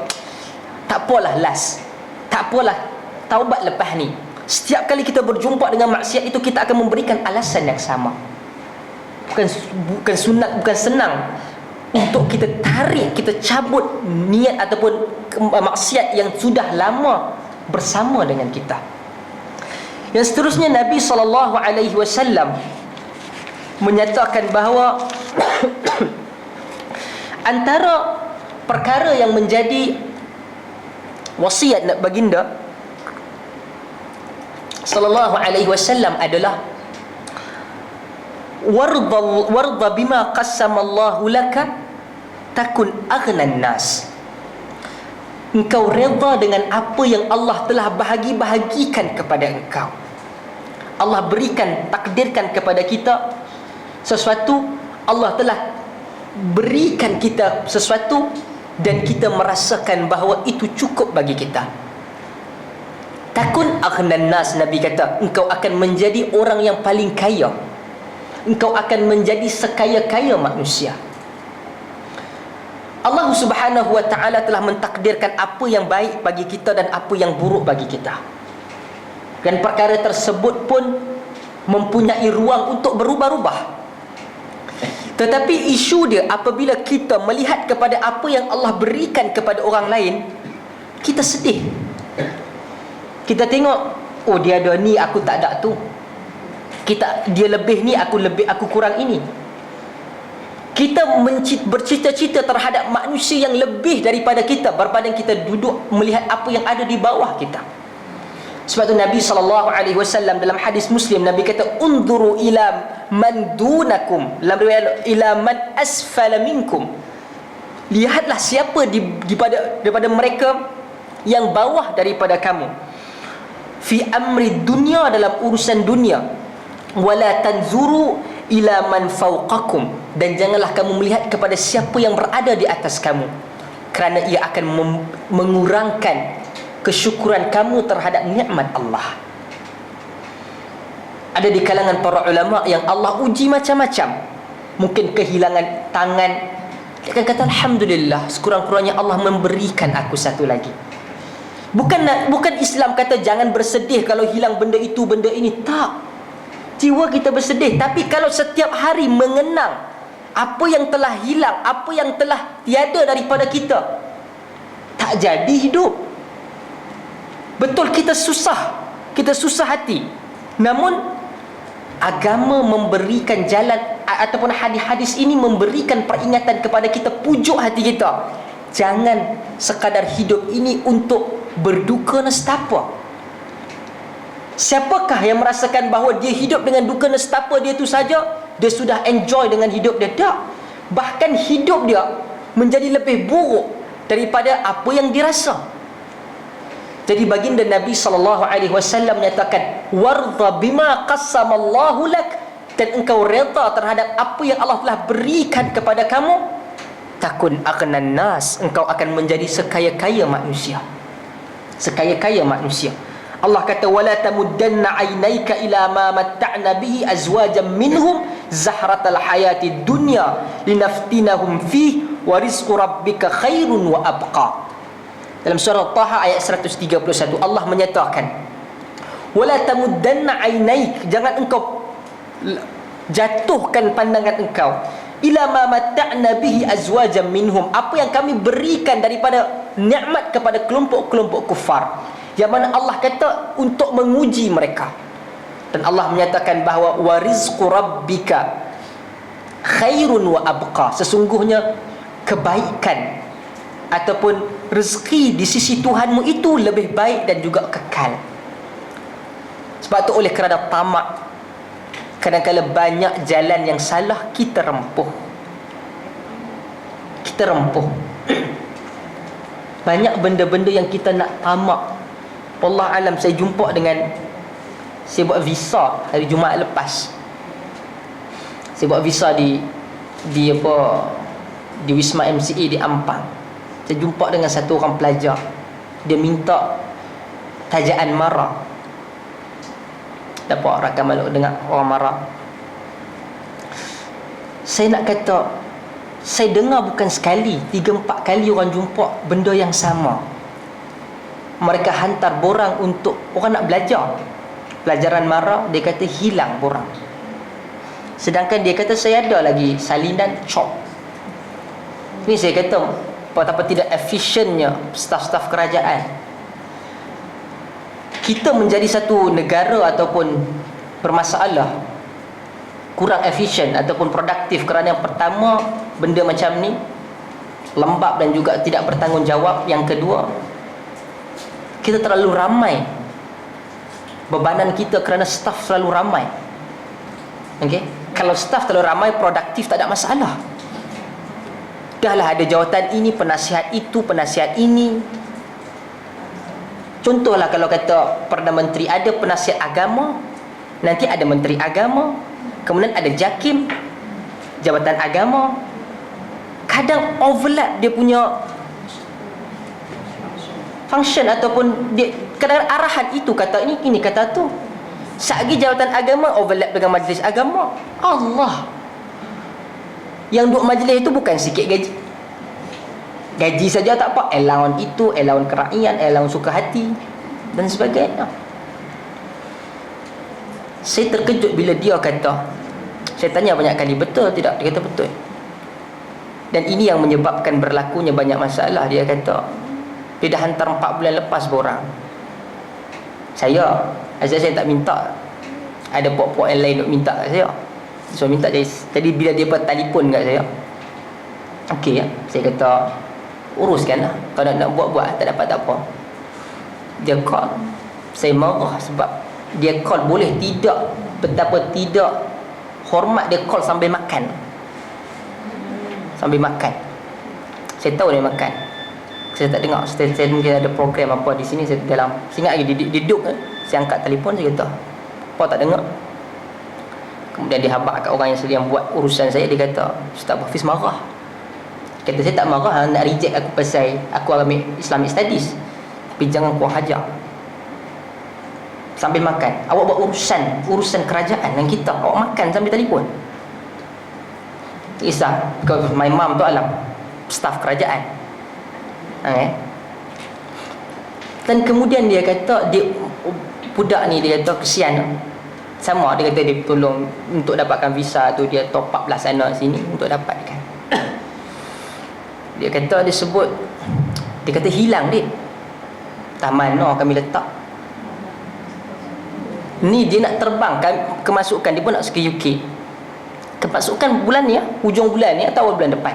tak apalah last, tak apalah taubat lepas ni. Setiap kali kita berjumpa dengan maksiat itu, kita akan memberikan alasan yang sama. Bukan sunat, bukan senang untuk kita tarik, kita cabut niat ataupun maksiat yang sudah lama bersama dengan kita. Yang seterusnya, Nabi SAW menyatakan bahawa antara perkara yang menjadi wasiat baginda sallallahu alaihi wasallam adalah warda bima qassamallahu laka takun aghnan nas. Engkau redha dengan apa yang Allah telah bahagi-bahagikan kepada engkau. Allah berikan, takdirkan kepada kita sesuatu, Allah telah berikan kita sesuatu dan kita merasakan bahawa itu cukup bagi kita. Takun aghnan nas, Nabi kata, engkau akan menjadi orang yang paling kaya. Engkau akan menjadi sekaya-kaya manusia. Allah Subhanahu wa ta'ala telah mentakdirkan apa yang baik bagi kita dan apa yang buruk bagi kita. Dan perkara tersebut pun mempunyai ruang untuk berubah-ubah. Tetapi isu dia apabila kita melihat kepada apa yang Allah berikan kepada orang lain, kita sedih. Kita tengok, oh dia ada ni, aku tak ada tu. Dia lebih ni, aku kurang ini. Kita bercita-cita terhadap manusia yang lebih daripada kita berbanding kita duduk melihat apa yang ada di bawah kita. Sebab tu Nabi SAW dalam hadis Muslim, Nabi kata, unzuru ila man dunakum, dalam riwayat ila man asfala minkum. Lihatlah siapa daripada mereka yang bawah daripada kamu. Fi amri dunia, dalam urusan dunia. Wala tanzuru ila man fawqakum, dan janganlah kamu melihat kepada siapa yang berada di atas kamu, kerana ia akan mengurangkan kesyukuran kamu terhadap nikmat Allah. Ada di kalangan para ulama yang Allah uji macam-macam. Mungkin kehilangan tangan, dia akan kata alhamdulillah, sekurang-kurangnya Allah memberikan aku satu lagi. Bukan Islam kata jangan bersedih kalau hilang benda itu, benda ini. Tak. Jiwa kita bersedih, tapi kalau setiap hari mengenang apa yang telah hilang, apa yang telah tiada daripada kita, tak jadi hidup. Betul kita susah hati. Namun agama memberikan jalan, ataupun hadis-hadis ini memberikan peringatan kepada kita, pujuk hati kita. Jangan sekadar hidup ini untuk berduka nestapa. Siapakah yang merasakan bahawa dia hidup dengan duka nestapa dia tu saja, dia sudah enjoy dengan hidup dia? Tak. Bahkan hidup dia menjadi lebih buruk daripada apa yang dirasa. Jadi baginda Nabi SAW menyatakan, warda bima qassamallahu lak, dan engkau reda terhadap apa yang Allah telah berikan kepada kamu. Takun aghnan nas, engkau akan menjadi sekaya-kaya manusia. Sekaya-kaya manusia. Allah kata, wala tamuddanna aynaika ila ma matta'na bihi azwajan minhum zahratal hayati dunya linaftinahum fih wa rizqu rabbika khairun wa abqa. Dalam surah Taha ayat 131 Allah menyatakan, wala tamuddanna aynaik, jangan engkau jatuhkan pandangan engkau, ila ma matta'na bihi azwajan minhum, apa yang kami berikan daripada nikmat kepada kelompok-kelompok kufar, yang mana Allah kata untuk menguji mereka. Dan Allah menyatakan bahawa warizqu rabbika khairun wa abqa, sesungguhnya kebaikan ataupun rezeki di sisi Tuhanmu itu lebih baik dan juga kekal. Sebab tu oleh kerana tamak, kadang-kadang banyak jalan yang salah kita rempuh. Banyak benda-benda yang kita nak tamak. Allah alam, saya jumpa dengan, saya buat visa hari Jumaat lepas. Saya buat visa di Wisma MCA di Ampang. Saya jumpa dengan satu orang pelajar. Dia minta tajaan marah. Dapat rakam malu dengar orang marah. Saya nak kata, saya dengar bukan sekali, 3-4 kali orang jumpa benda yang sama. Mereka hantar borang untuk orang nak belajar. Pelajaran marah, dia kata hilang borang. Sedangkan dia kata saya ada lagi salinan cop. Ni saya kata betapa tidak efisiennya staf-staf kerajaan. Kita menjadi satu negara ataupun bermasalah, kurang efisien ataupun produktif kerana yang pertama, benda macam ni lembab dan juga tidak bertanggungjawab. Yang kedua, kita terlalu ramai, bebanan kita kerana staf terlalu ramai. Okay? Kalau staf terlalu ramai, produktif, tak ada masalah. Dahlah ada jawatan ini, penasihat itu, penasihat ini. Contohlah kalau kata Perdana Menteri, ada penasihat agama, Nanti ada menteri agama, kemudian ada JAKIM, Jabatan Agama. Kadang overlap dia punya function, ataupun dia kadang arahan itu kata ini kata tu. Satgi Jabatan Agama overlap dengan majlis agama. Allah, yang duduk majlis itu bukan sikit gaji saja tak apa, allowance itu, allowance kerakyat, allowance suka hati dan sebagainya. Saya terkejut bila dia kata, saya tanya banyak kali, betul tidak? Dia kata betul. Dan ini yang menyebabkan berlakunya banyak masalah. Dia kata dia dah hantar 4 bulan lepas borang. Saya tak minta, ada pok-pok yang lain nak minta kat saya. So minta jadi bila dia telefon kat saya, okey ya, saya kata uruskanlah. Kalau nak buat tak dapat tak apa. Dia call, saya marah sebab dia call boleh tidak, betapa tidak hormat dia call sambil makan. Saya tahu dia makan, saya tak dengar. Saya mungkin ada program apa di sini, saya dalam, saya ingat lagi dia duduk, saya angkat telefon, saya kata apa tak dengar. Kemudian dia habaq kat orang yang buat urusan saya. Dia kata Ustaz Hafiz marah. Kata saya tak marah, nak reject aku pasal aku ambil Islamic Studies, tapi jangan kurang ajar sambil makan. Awak buat urusan kerajaan dengan kita, awak makan sambil telefon. Kisah, because my mom tu alam staf kerajaan. Dan kemudian dia kata, budak ni dia kata kesian. Sama, dia kata dia tolong untuk dapatkan visa tu, dia top up lah sana sini untuk dapatkan. Dia kata, dia kata hilang dia. Taman kami letak. Ni dia nak terbang, kemasukan dia pun nak ke UK. Kemasukan bulan ni, hujung bulan ni atau bulan depan.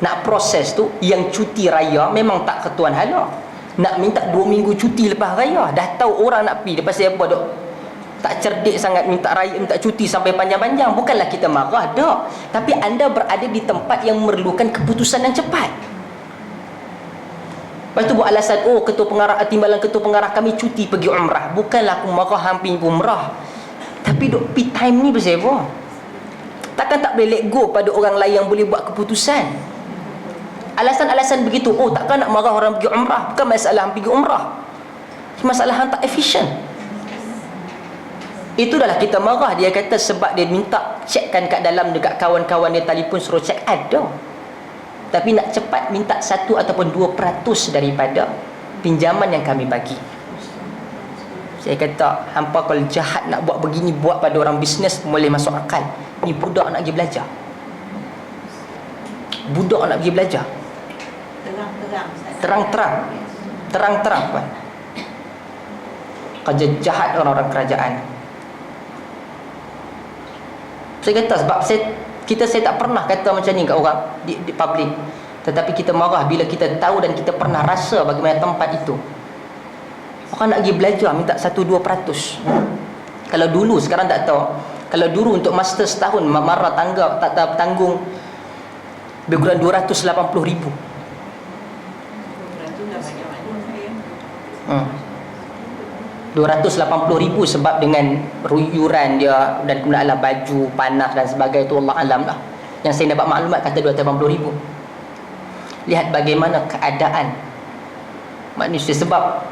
Nak proses tu, yang cuti raya memang tak ketuan hala. Nak minta 2 minggu cuti lepas raya. Dah tahu orang nak pergi. Lepas saya apa dok? Tak cerdik sangat minta raya, minta cuti sampai panjang-panjang. Bukanlah kita marah, dak. Tapi anda berada di tempat yang memerlukan keputusan yang cepat. Lepas tu buat alasan, ketua pengarah, timbalan ketua pengarah kami cuti pergi umrah. Bukanlah aku marah hampir umrah. Tapi dok pi time ni pasal apa? Takkan tak boleh let go pada orang lain yang boleh buat keputusan. Alasan-alasan begitu, takkan nak marah orang pergi umrah. Bukan masalah pergi umrah, masalah hang tak efisien. Itu adalah kita marah. Dia kata sebab dia minta cekkan kat dalam dekat kawan-kawan dia, telefon suruh cek, ada. Tapi nak cepat minta 1 ataupun 2% daripada pinjaman yang kami bagi. Saya kata, hampa kalau jahat nak buat begini, buat pada orang bisnes boleh masuk akal. Ni budak nak pergi belajar. Budak nak pergi belajar. Terang-terang kan. Kerja jahat orang-orang kerajaan. Saya kata sebab saya tak pernah kata macam ni kat orang di public. Tetapi kita marah bila kita tahu dan kita pernah rasa bagaimana tempat itu. Orang nak pergi belajar minta 1-2%. Kalau dulu, sekarang tak tahu. Kalau dulu untuk master setahun marah tak tanggung lebih kurang 280,000. 280,000 sebab dengan ruyuran dia dan kemudian ala baju panas dan sebagainya, itu Allah alam lah. Yang saya dapat maklumat kata 280,000. Lihat bagaimana keadaan manusia. Sebab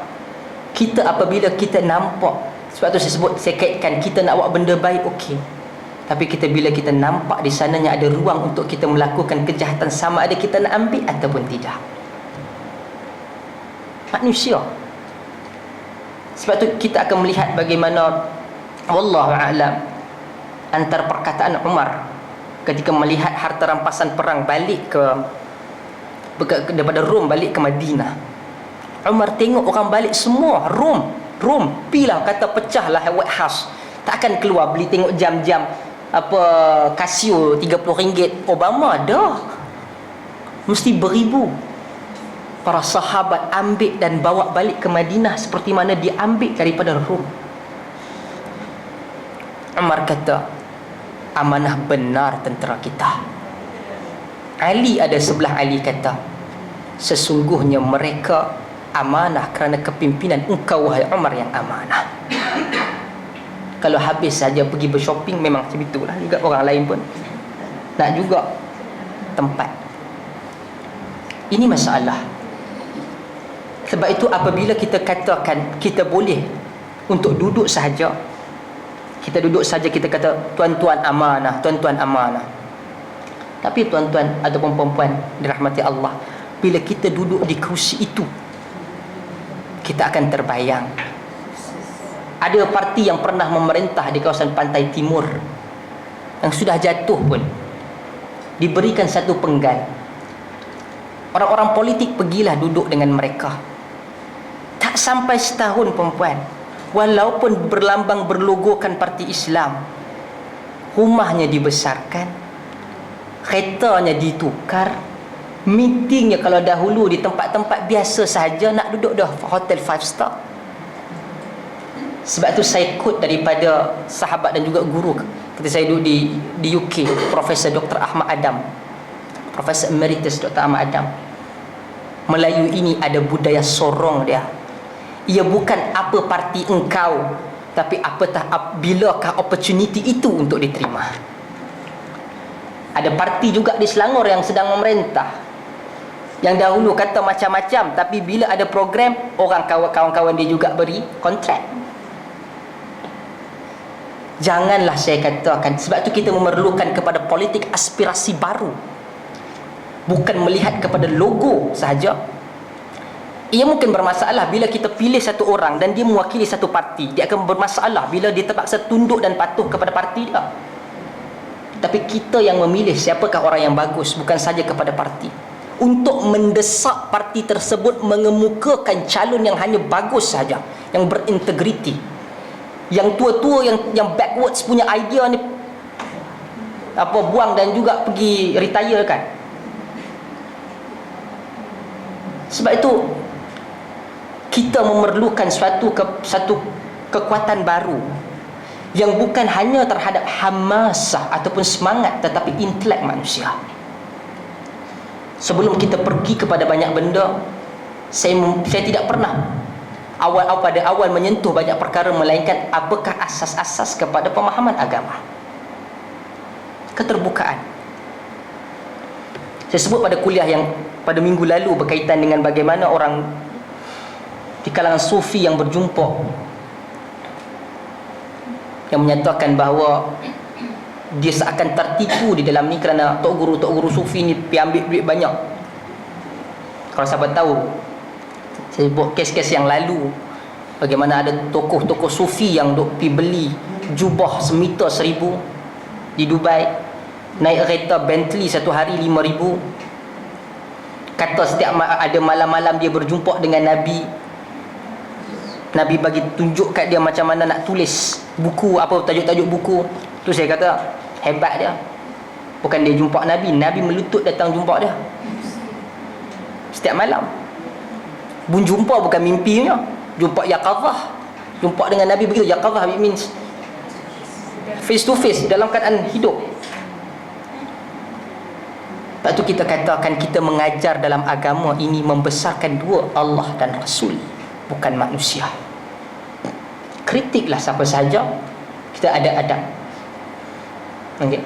kita apabila kita nampak, sebab tu saya kaitkan, kita nak buat benda baik, okey. Tapi bila kita nampak di sananya ada ruang untuk kita melakukan kejahatan, sama ada kita nak ambil ataupun tidak. Manusia. Sebab tu kita akan melihat bagaimana wallahu a'lam antara perkataan Umar ketika melihat harta rampasan perang balik daripada Rom balik ke Madinah. Umar tengok orang balik semua Rom, pilah kata pecahlah White House. Tak akan keluar beli tengok jam-jam apa Casio RM30. Obama dah mesti beribu para sahabat ambil dan bawa balik ke Madinah seperti mana dia ambil daripada Rom. Umar kata, amanah benar tentera kita. Ali ada sebelah Ali kata, sesungguhnya mereka amanah kerana kepimpinan engkau wahai Umar yang amanah. Kalau habis saja pergi bershopping, memang macam itulah juga orang lain pun nak juga tempat. Ini masalah. Sebab itu apabila kita katakan kita boleh untuk duduk sahaja, kita duduk saja, kita kata tuan-tuan amanah, tuan-tuan amanah. Tapi tuan-tuan ataupun puan-puan dirahmati Allah, bila kita duduk di kerusi itu, kita akan terbayang ada parti yang pernah memerintah di kawasan pantai timur yang sudah jatuh pun diberikan satu penggal. Orang-orang politik pergilah duduk dengan mereka. Tak sampai setahun, perempuan, walaupun berlambang berlogokan parti Islam, rumahnya dibesarkan, keretanya ditukar, meetingnya kalau dahulu di tempat-tempat biasa sahaja, nak duduk dah hotel 5 star. Sebab itu saya quote daripada sahabat dan juga guru ketika saya duduk di UK, Profesor Dr. Ahmad Adam, Profesor Emeritus Dr. Ahmad Adam. Melayu ini ada budaya sorong dia. Ia bukan apa parti engkau, tapi bilakah opportunity itu untuk diterima. Ada parti juga di Selangor yang sedang memerintah, yang dahulu kata macam-macam, tapi bila ada program, orang kawan-kawan dia juga beri kontrak. Janganlah saya katakan. Sebab tu kita memerlukan kepada politik aspirasi baru, bukan melihat kepada logo sahaja. Ia mungkin bermasalah bila kita pilih satu orang dan dia mewakili satu parti. Dia akan bermasalah bila dia terpaksa tunduk dan patuh kepada parti dia. Tapi kita yang memilih siapakah orang yang bagus, bukan saja kepada parti. Untuk mendesak parti tersebut mengemukakan calon yang hanya bagus saja, yang berintegriti. Yang tua-tua, yang backwards punya idea ni buang dan juga pergi retire kan. Sebab itu kita memerlukan satu kekuatan baru yang bukan hanya terhadap hamasah ataupun semangat, tetapi intelek manusia. Sebelum kita pergi kepada banyak benda, saya tidak pernah pada awal menyentuh banyak perkara, melainkan apakah asas-asas kepada pemahaman agama. Keterbukaan. Saya sebut pada kuliah yang pada minggu lalu berkaitan dengan bagaimana orang di kalangan sufi yang berjumpa, yang menyatakan bahawa dia seakan tertipu di dalam ni kerana tok guru sufi ni pergi ambil duit banyak. Kalau sahabat tahu, saya buat kes-kes yang lalu, bagaimana ada tokoh-tokoh sufi yang duk pergi beli jubah semita 1,000 di Dubai, naik kereta Bentley satu hari 5,000. Kata setiap ada malam-malam dia berjumpa dengan Nabi. Nabi bagi tunjuk kat dia macam mana nak tulis buku, apa tajuk-tajuk buku. Tu saya kata hebat dia. Bukan dia jumpa Nabi, Nabi melutut datang jumpa dia setiap malam. Jumpa bukan mimpinya, jumpa yaqazah. Jumpa dengan Nabi begitu. Yaqazah means face to face, dalam keadaan hidup. Lepas tu kita katakan kita mengajar dalam agama ini membesarkan dua, Allah dan Rasul, bukan manusia. Kritiklah siapa sahaja, kita ada adab. Okay?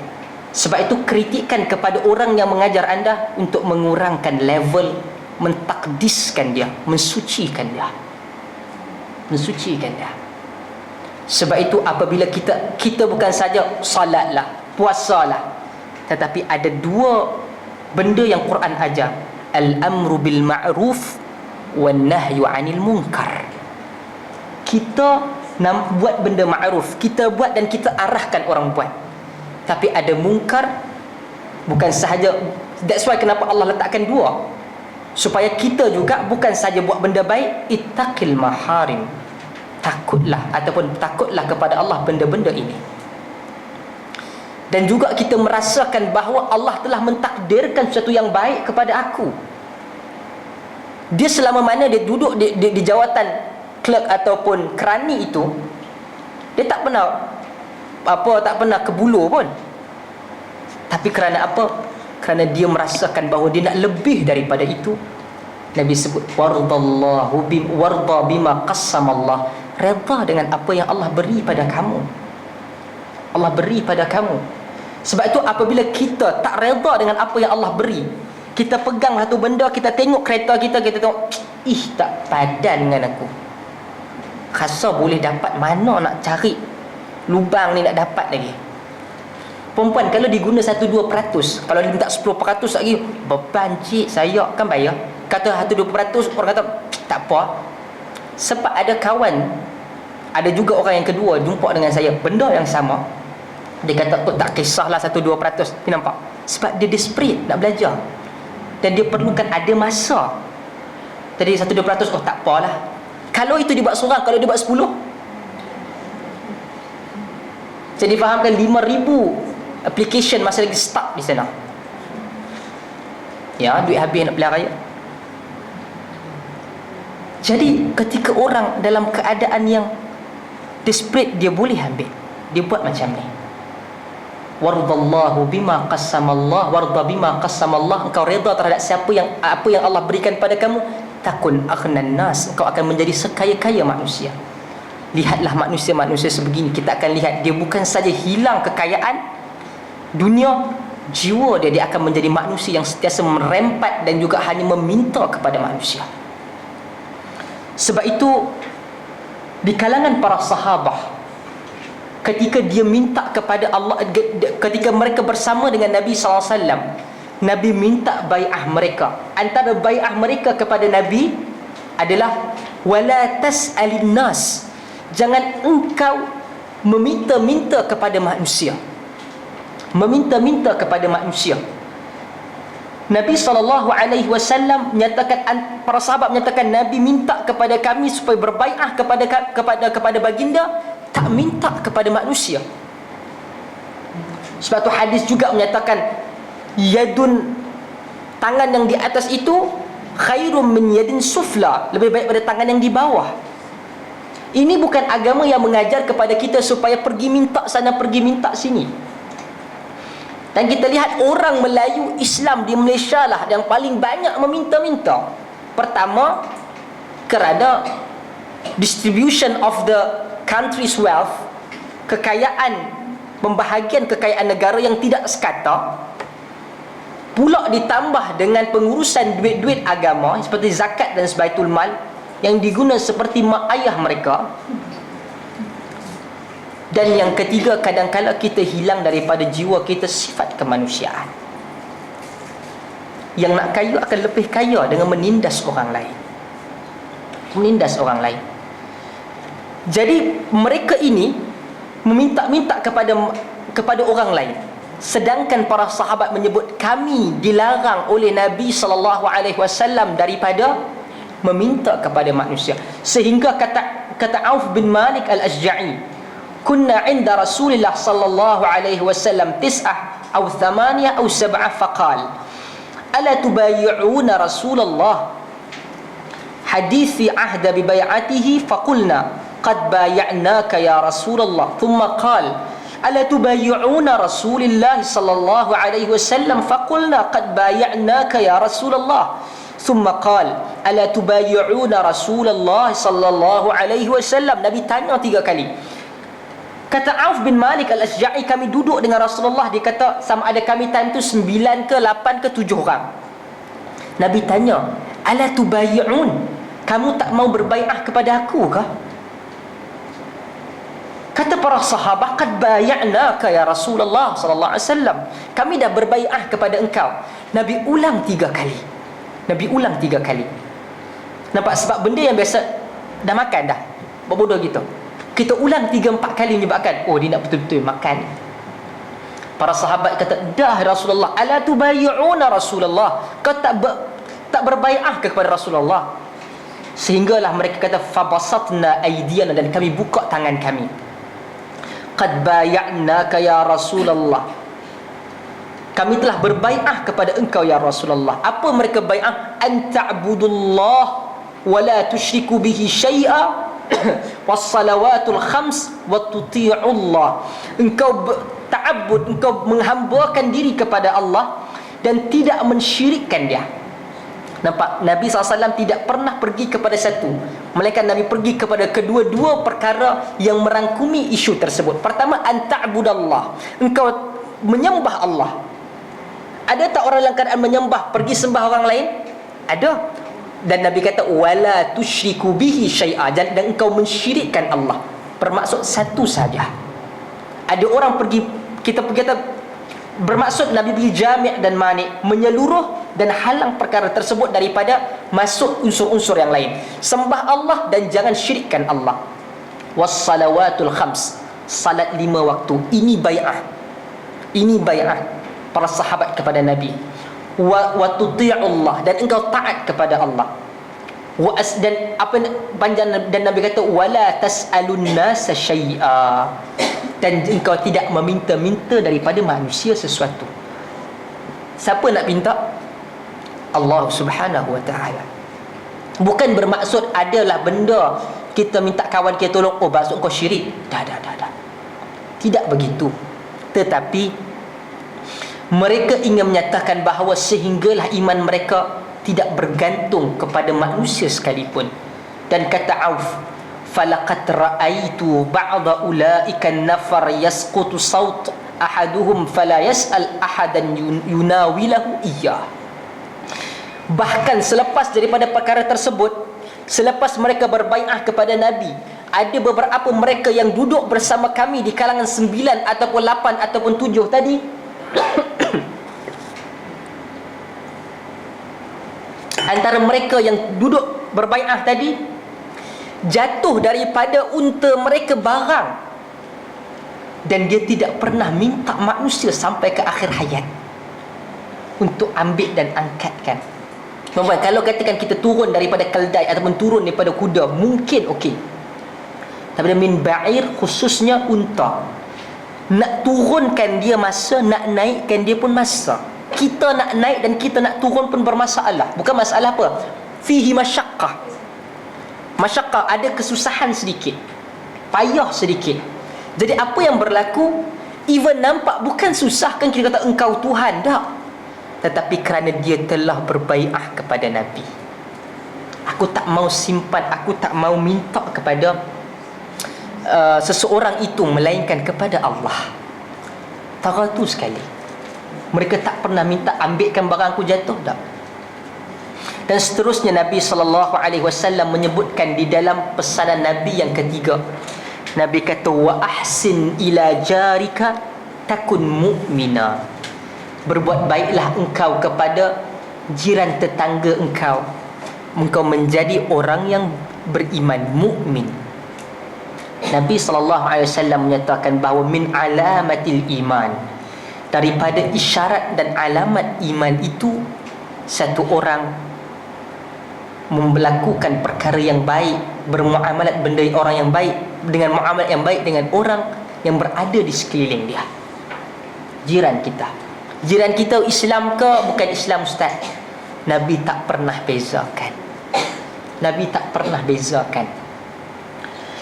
Sebab itu kritikan kepada orang yang mengajar anda untuk mengurangkan level, mentakdiskan dia, mensucikan dia. Mensucikan dia. Sebab itu apabila kita bukan saja salatlah, puasalah, tetapi ada dua benda yang Quran ajar, al-amru bil ma'ruf wan nahyu 'anil munkar. Kita nak buat benda ma'ruf, kita buat dan kita arahkan orang buat. Tapi ada mungkar, bukan sahaja. That's why kenapa Allah letakkan dua, supaya kita juga bukan saja buat benda baik, ittaqil maharim, takutlah kepada Allah benda-benda ini. Dan juga kita merasakan bahawa Allah telah mentakdirkan sesuatu yang baik kepada aku. Dia selama mana dia duduk di jawatan clerk ataupun kerani itu, dia tak pernah kebulu pun. Tapi kerana apa? Kerana dia merasakan bahawa dia nak lebih daripada itu. Nabi sebut warda bima qassamallah, redha dengan apa yang Allah beri pada kamu. Allah beri pada kamu. Sebab itu apabila kita tak reda dengan apa yang Allah beri, kita pegang satu benda, kita tengok kereta kita, kita tengok, tak padan dengan aku, rasa boleh dapat, mana nak cari lubang ni nak dapat lagi. Perempuan kalau diguna 1-2%, kalau dia minta 10% lagi, beban cik, saya kan bayar. Kata 1-2%, orang kata tak apa. Sebab ada kawan, ada juga orang yang kedua jumpa dengan saya, benda yang sama. Dia kata, tak kisahlah 1-2%. Dia nampak? Sebab dia desperate nak belajar, dan dia perlukan ada masa. Tadi 1-2%, tak apalah. Kalau itu dibuat seorang, kalau dia buat 10, saya difahamkan 5,000 application masih lagi stuck di sana. Ya, duit habis nak beli raya. Jadi ketika orang dalam keadaan yang desperate, dia boleh ambil, dia buat macam ni. Wardallahu bima qassamallah, warda bima qassamallah. Engkau reda terhadap apa yang Allah berikan pada kamu, takun aghnan nas, engkau akan menjadi sekaya-kaya manusia. Lihatlah manusia-manusia sebegini, kita akan lihat dia bukan saja hilang kekayaan dunia, jiwa dia akan menjadi manusia yang sentiasa merempat dan juga hanya meminta kepada manusia. Sebab itu di kalangan para sahabah, ketika dia minta kepada Allah, ketika mereka bersama dengan Nabi SAW, Nabi minta bai'ah mereka. Antara bai'ah mereka kepada Nabi adalah wala tas'alin nas, jangan engkau meminta-minta kepada manusia. Meminta-minta kepada manusia. Nabi SAW menyatakan, para sahabat menyatakan, Nabi minta kepada kami supaya berbai'ah kepada baginda, tak minta kepada manusia. Sebab tu hadis juga menyatakan, yadun, tangan yang di atas itu khairum min yadin sufla, lebih baik pada tangan yang di bawah. Ini bukan agama yang mengajar kepada kita supaya pergi minta sana, pergi minta sini. Dan kita lihat orang Melayu Islam di Malaysia lah yang paling banyak meminta-minta. Pertama, kerana distribution of the country's wealth, kekayaan, pembahagian kekayaan negara yang tidak sekata, pula ditambah dengan pengurusan duit-duit agama seperti zakat dan sebaitul mal yang diguna seperti mak ayah mereka. Dan yang ketiga, kadang-kala kita hilang daripada jiwa kita sifat kemanusiaan. Yang nak kaya akan lebih kaya dengan menindas orang lain. Menindas orang lain. Jadi mereka ini meminta-minta kepada orang lain. Sedangkan para sahabat menyebut, kami dilarang oleh Nabi SAW daripada meminta kepada manusia. Sehingga kata Auf bin Malik al-Ashja'i, kunna inda Rasulillah sallallahu alaihi wasallam 9 atau 8 atau 7 faqal ala tubayyi'una Rasulullah hadithi ahda bi bai'atihi faqulna qad bay'naka ya Rasulullah thumma qala ala tubayyi'una Rasulillah sallallahu alaihi wasallam faqulna qad bay'naka ya Rasulullah thumma qala ala tubayyi'una Rasulullah sallallahu alaihi wasallam. Nabi tanya 3 kali. Kata Auf bin Malik al-Ashja'i, kami duduk dengan Rasulullah. Dia kata sama ada kami time tu 9 ke 8 ke 7 orang. Nabi tanya, ala tubayyi'un, kamu tak mau berbai'ah kepada aku kah? Kata para sahabat, qad bay'naka ya Rasulullah sallallahu alaihi wasallam, kami dah berbai'ah kepada engkau. Nabi ulang 3 kali. Nabi ulang 3 kali. Nampak? Sebab benda yang biasa dah makan dah, berbodoh gitu. Kita ulang 3-4 kali menyebabkan, oh dia nak betul-betul makan. Para sahabat kata, dah Rasulullah, ala tubayyi'una Rasulullah, kau tak berbai'ah kepada Rasulullah. Sehinggalah mereka kata, fabasatna aydiyana, dan kami buka tangan kami. Qad bay'naka ya Rasulullah, kami telah berbai'ah kepada engkau ya Rasulullah. Apa mereka bai'ah? An ta'budullah wa la tusyriku bihi syai'a wassalawatul khams wa tuti'ullah. Engkau ta'abbud, engkau menghambakan diri kepada Allah dan tidak mensyirikkan dia. Nampak? Nabi SAW tidak pernah pergi kepada satu, melainkan Nabi pergi kepada kedua-dua perkara yang merangkumi isu tersebut. Pertama, anta'budallah, engkau menyembah Allah. Ada tak orang yang keadaan menyembah pergi sembah orang lain? Ada. Dan Nabi kata wala tusyriku bihi syai'a, dan engkau mensyirikkan Allah. Bermaksud satu saja. Ada orang pergi, kita bermaksud Nabi pergi jami' dan mani', menyeluruh dan halang perkara tersebut daripada masuk unsur-unsur yang lain. Sembah Allah dan jangan syirikkan Allah. Wassalawatul khams, salat 5 waktu. Ini bai'ah. Ini bai'ah para sahabat kepada Nabi. Wa tuti'ullah, dan engkau taat kepada Allah. Dan apa panjang, dan Nabi kata wala tas'alun nasa syai'a, dan engkau tidak meminta-minta daripada manusia sesuatu. Siapa nak minta? Allah Subhanahu wa ta'ala. Bukan bermaksud adalah benda kita minta kawan kita tolong, oh maksud kau syirik. Dah. Tidak begitu. Tetapi mereka ingin menyatakan bahawa sehinggalah iman mereka tidak bergantung kepada manusia sekalipun. Dan kata Auf, falaqad ra'aitu ba'da ulaika an-nafar yasqutu saut ahaduhum fala yas'al ahadan yunawilahu iyyah. Bahkan selepas daripada perkara tersebut, selepas mereka berbai'ah kepada Nabi, ada beberapa mereka yang duduk bersama kami di kalangan 9 ataupun 8 ataupun 7 tadi antara mereka yang duduk berbai'ah tadi jatuh daripada unta mereka barang, dan dia tidak pernah minta manusia sampai ke akhir hayat untuk ambil dan angkatkan. Kalau katakan kita turun daripada keldai ataupun turun daripada kuda, mungkin okey. Tapi min ba'ir, khususnya unta, nak turunkan dia masa, nak naikkan dia pun masa. Kita nak naik dan kita nak turun pun bermasalah. Bukan masalah apa? Fihi masyaqqah. Masyaqqah, ada kesusahan sedikit, payah sedikit. Jadi apa yang berlaku, even nampak bukan susah, kan kita kata engkau Tuhan, tak. Tetapi kerana dia telah berbai'ah kepada Nabi, aku tak mau simpan, aku tak mau minta kepada seseorang itu melainkan kepada Allah. Taratu sekali. Mereka tak pernah minta ambilkan barang aku jatuh, tak. Dan seterusnya Nabi SAW menyebutkan di dalam pesanan Nabi yang ketiga, Nabi kata wa ahsin ila jarika takun mu'mina. Berbuat baiklah engkau kepada jiran tetangga engkau, engkau menjadi orang yang beriman, mukmin. Nabi SAW menyatakan bahawa min alamatil iman, daripada isyarat dan alamat iman itu, satu orang melakukan perkara yang baik, bermuamalat benda orang yang baik, dengan muamalat yang baik dengan orang yang berada di sekeliling dia. Jiran kita Islam ke bukan Islam, ustaz? Nabi tak pernah bezakan. Nabi tak pernah bezakan.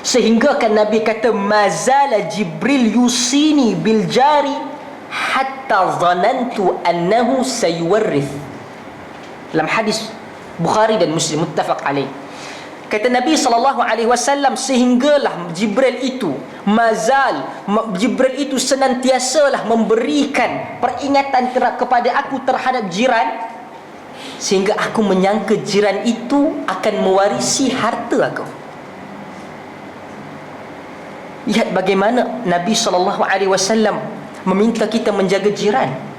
Sehingga kan Nabi kata mazala Jibril yusini bil jari hatta zanantu annahu sayuwarrith. Dalam hadis Bukhari dan Muslim, muttafaq alaih. Kata Nabi SAW, sehinggalah Jibril itu Jibril itu senantiasalah memberikan peringatan kepada aku terhadap jiran, sehingga aku menyangka jiran itu akan mewarisi harta aku. Lihat bagaimana Nabi SAW meminta kita menjaga jiran.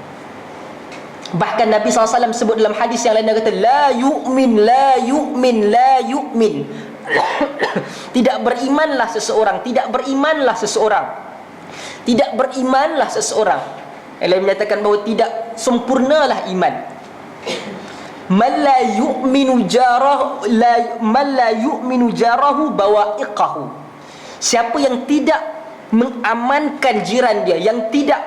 Bahkan Nabi SAW sebut dalam hadis yang lain, dia kata la yu'min tidak berimanlah seseorang. Yang lain menyatakan bahawa tidak sempurnalah iman. Man la yu'minu jarahu bawa'iqahu. Siapa yang tidak mengamankan jiran dia, yang tidak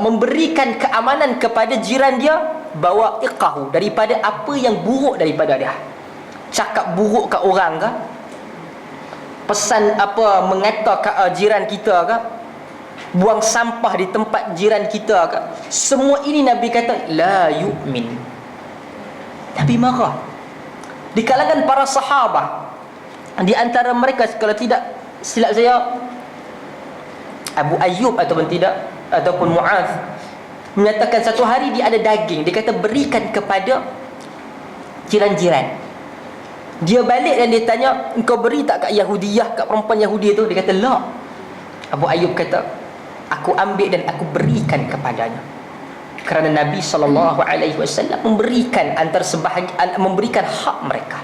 memberikan keamanan kepada jiran dia, bawa'iqahu, daripada apa yang buruk daripada dia. Cakap buruk kat orang ke, pesan apa mengata kat jiran kita ke, buang sampah di tempat jiran kita ke, semua ini Nabi kata la yu'min. Nabi marah. Di kalangan para sahabat, di antara mereka, kalau tidak silap saya, Abu Ayyub ataupun Mu'adh menyatakan satu hari dia ada daging, dia kata berikan kepada jiran-jiran. Dia balik dan dia tanya, engkau beri tak kat Yahudiyah, kat perempuan Yahudi tu? Dia kata la. Abu Ayyub kata, aku ambil dan aku berikan kepadanya. Kerana Nabi SAW memberikan antara sebahagian, memberikan hak mereka.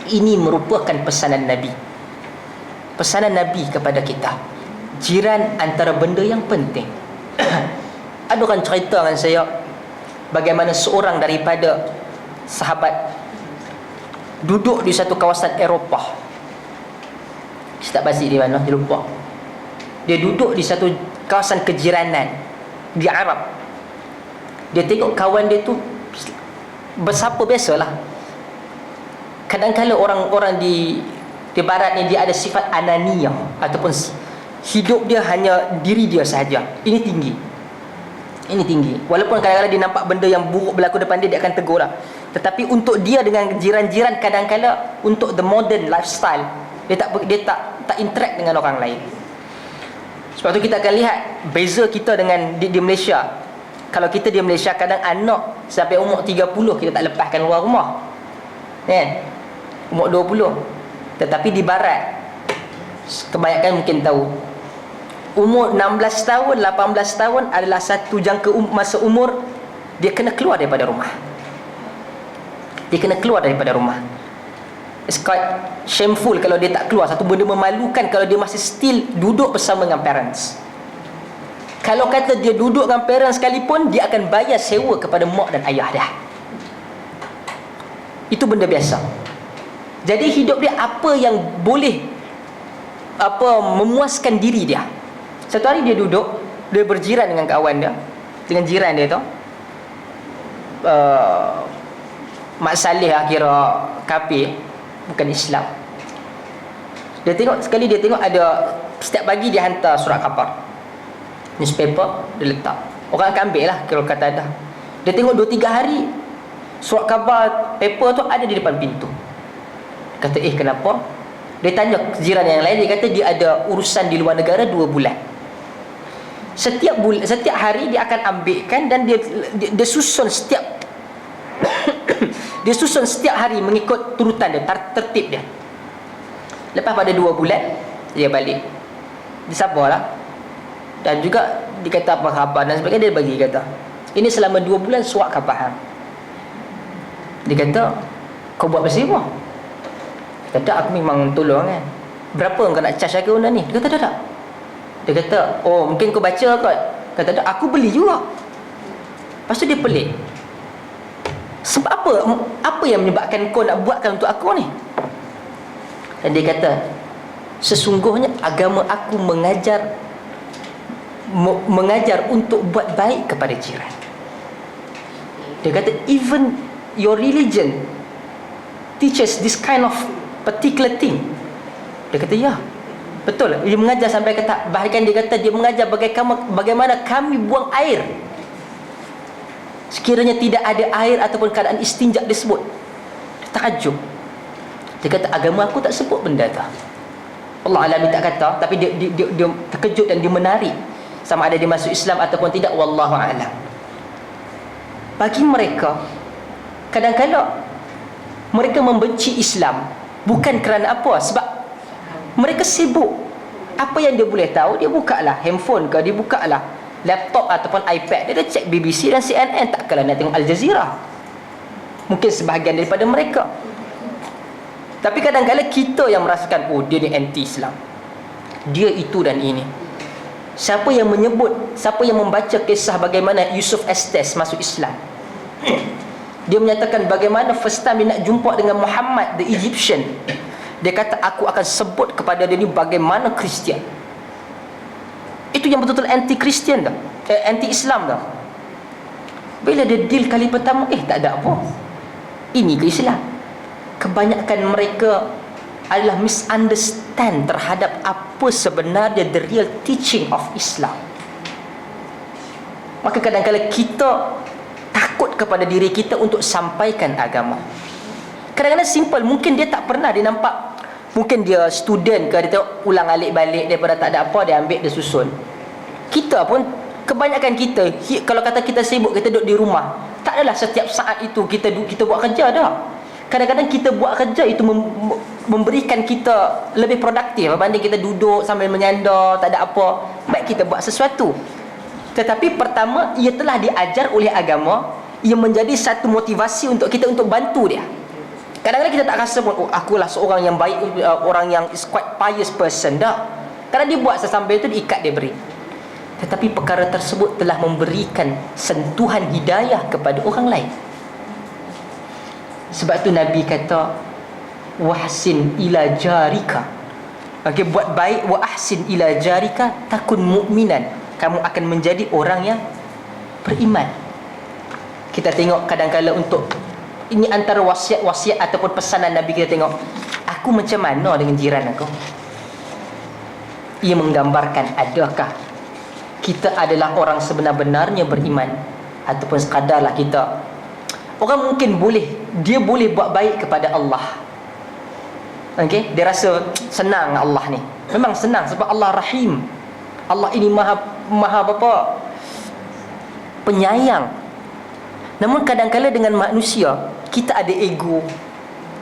Ini merupakan pesanan Nabi. Pesanan Nabi kepada kita, jiran antara benda yang penting. Ada orang cerita dengan saya bagaimana seorang daripada sahabat duduk di satu kawasan Eropah. Saya tak pasti di mana, dia lupa. Dia duduk di satu kawasan kejiranan di Arab. Dia tengok kawan dia tu bersapa biasalah. Kadang-kadang orang-orang di barat ni dia ada sifat ananiyah, ataupun hidup dia hanya diri dia sahaja. Ini tinggi. Walaupun kadang-kadang dia nampak benda yang buruk berlaku depan dia, dia akan tegur lah. Tetapi untuk dia dengan jiran-jiran, kadang-kadang untuk the modern lifestyle, dia tak interact dengan orang lain. Sebab tu kita akan lihat beza kita dengan di Malaysia. Kalau kita di Malaysia, kadang anak sampai umur 30 kita tak lepaskan luar rumah, kan? Umur 20. Tetapi di barat, kebanyakan mungkin tahu, umur 16 tahun, 18 tahun adalah satu jangka masa umur dia kena keluar daripada rumah. It's quite shameful kalau dia tak keluar. Satu benda memalukan kalau dia masih still duduk bersama dengan parents. Kalau kata dia duduk dengan parents sekalipun, dia akan bayar sewa kepada mak dan ayah dia. Itu benda biasa. Jadi hidup dia apa yang boleh memuaskan diri dia. Satu hari dia duduk, dia berjiran dengan kawan dia, dengan jiran dia tu, Mak Saleh kira kafir, bukan Islam. Dia tengok ada, setiap pagi dia hantar surat khabar, newspaper, dia letak. Orang akan ambil lah kalau kata ada. Dia tengok 2-3 hari surat khabar paper tu ada di depan pintu. Kata kenapa? Dia tanya jiran yang lain, dia kata dia ada urusan di luar negara 2 bulan. Setiap hari dia akan ambilkan dan dia susun setiap dia susun setiap hari mengikut turutan dia, tertib dia. Lepas pada 2 bulan dia balik, dia sabarlah. Dan juga dikata apa khabar dan sebagainya, dia bagi kata, ini selama 2 bulan surat khabar. Dia kata, kau buat pasal apa? Dia kata, aku memang tolong kan. Berapa kau nak charge aku benda ni? Dia kata, tak. Dia kata, oh mungkin kau baca kot. Kata, tak, aku beli juga. Lepas tu dia pelik, sebab apa yang menyebabkan kau nak buatkan untuk aku ni? Dan dia kata, sesungguhnya agama aku mengajar untuk buat baik kepada jiran. Dia kata, even your religion teaches this kind of particular thing. Dia kata, ya, betul. Dia mengajar sampai kata, bahkan dia kata dia mengajar bagaimana kami buang air sekiranya tidak ada air ataupun keadaan istinja disebut. Dia takjub. Dia kata, agama aku tak sebut benda tu. Allah Alam tak kata, tapi dia terkejut dan dia menarik sama ada dia masuk Islam ataupun tidak, wallahu a'lam. Bagi mereka, kadang-kadang mereka membenci Islam bukan kerana apa, sebab mereka sibuk. Apa yang dia boleh tahu, dia bukalah handphone ke, dia bukalah laptop ataupun iPad, dia dah cek BBC dan CNN, tak kalah nak tengok Al Jazeera. Mungkin sebahagian daripada mereka. Tapi kadang-kadang kita yang merasakan, oh dia ni anti-Islam, dia itu dan ini. Siapa yang menyebut, siapa yang membaca kisah bagaimana Yusuf Estes masuk Islam? Dia menyatakan bagaimana first time dia nak jumpa dengan Muhammad the Egyptian, dia kata, aku akan sebut kepada dia ni bagaimana Kristian. Itu yang betul-betul anti-Kristian dah, anti-Islam dah. Bila dia deal kali pertama, tak ada apa, ini ke Islam. Kebanyakan mereka adalah misunderstand terhadap apa sebenarnya the real teaching of Islam. Maka kadang-kadang kita takut kepada diri kita untuk sampaikan agama. Kadang-kadang simple, mungkin dia tak pernah dia nampak, mungkin dia student ke, dia tengok ulang alik balik daripada tak ada apa, dia ambil, dia susun. Kita pun, kebanyakan kita, kalau kata kita sibuk, kita duduk di rumah, tak adalah setiap saat itu kita buat kerja dah. Kadang-kadang kita buat kerja itu memberikan kita lebih produktif berbanding kita duduk sambil menyandar, tak ada apa. Baik kita buat sesuatu. Tetapi pertama, ia telah diajar oleh agama, ia menjadi satu motivasi untuk kita untuk bantu dia. Kadang-kadang kita tak rasa pun, oh, akulah seorang yang baik, orang yang is quite pious person. Tak. Kadang dia buat sesambil itu, diikat, dia beri. Tetapi perkara tersebut telah memberikan sentuhan hidayah kepada orang lain. Sebab tu Nabi kata, wahsin ila jarika. Okay, buat baik, wa ahsin ila jarika takun mu'minan. Kamu akan menjadi orang yang beriman. Kita tengok kadang-kala untuk, ini antara wasiat-wasiat ataupun pesanan Nabi, kita tengok, aku macam mana dengan jiran aku? Ia menggambarkan, adakah kita adalah orang sebenar-benarnya beriman, ataupun sekadarlah kita. Orang mungkin dia boleh buat baik kepada Allah. Okay? Dia rasa senang Allah ni. Memang senang sebab Allah Rahim. Allah ini maha apa? Penyayang. Namun kadang-kala dengan manusia, kita ada ego.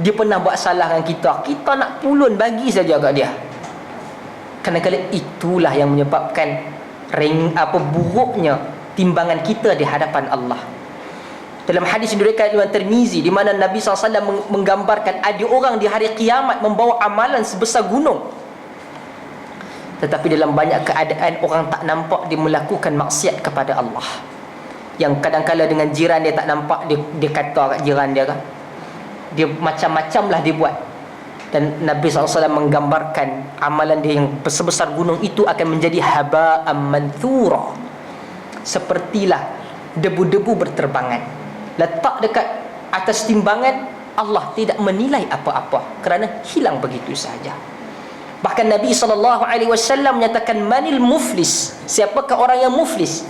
Dia pernah buat salah dengan kita, kita nak pulun bagi saja kat dia. Kadang-kala itulah yang menyebabkan buruknya timbangan kita di hadapan Allah. Dalam hadis yang diriwayatkan Imam Tirmizi, di mana Nabi SAW menggambarkan ada orang di hari kiamat membawa amalan sebesar gunung, tetapi dalam banyak keadaan orang tak nampak dia melakukan maksiat kepada Allah. Yang kadang-kala dengan jiran dia tak nampak, dia kata kat jiran dia kan, dia macam-macam lah dia buat. Dan Nabi SAW menggambarkan amalan dia yang sebesar gunung itu akan menjadi haba'an manthura, sepertilah debu-debu berterbangan. Letak dekat atas timbangan, Allah tidak menilai apa-apa kerana hilang begitu sahaja. Bahkan Nabi SAW menyatakan, manil muflis, siapakah orang yang muflis?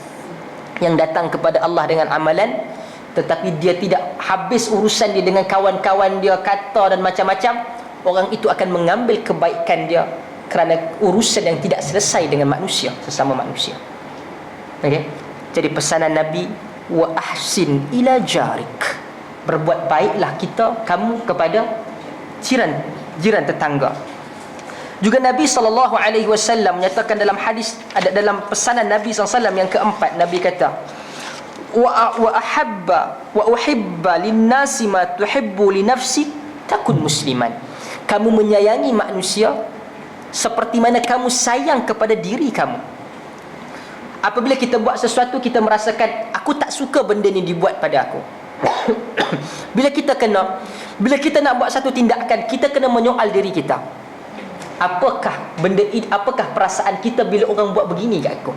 Yang datang kepada Allah dengan amalan, tetapi dia tidak habis urusan dia dengan kawan-kawan dia, kata dan macam-macam. Orang itu akan mengambil kebaikan dia kerana urusan yang tidak selesai dengan manusia, sesama manusia. Okay? Jadi pesanan Nabi, wa ahsin ila jarik, berbuat baiklah kamu kepada jiran tetangga. Juga Nabi SAW menyatakan dalam hadis, ada dalam pesanan Nabi SAW yang keempat, Nabi kata, wa ahabba wa uhibba linnasi ma tuhibbu li nafsi takun musliman. Kamu menyayangi manusia seperti mana kamu sayang kepada diri kamu. Apabila kita buat sesuatu, kita merasakan, aku tak suka benda ni dibuat pada aku. Bila kita nak buat satu tindakan, kita kena menyoal diri kita. Apakah perasaan kita bila orang buat begini kat aku?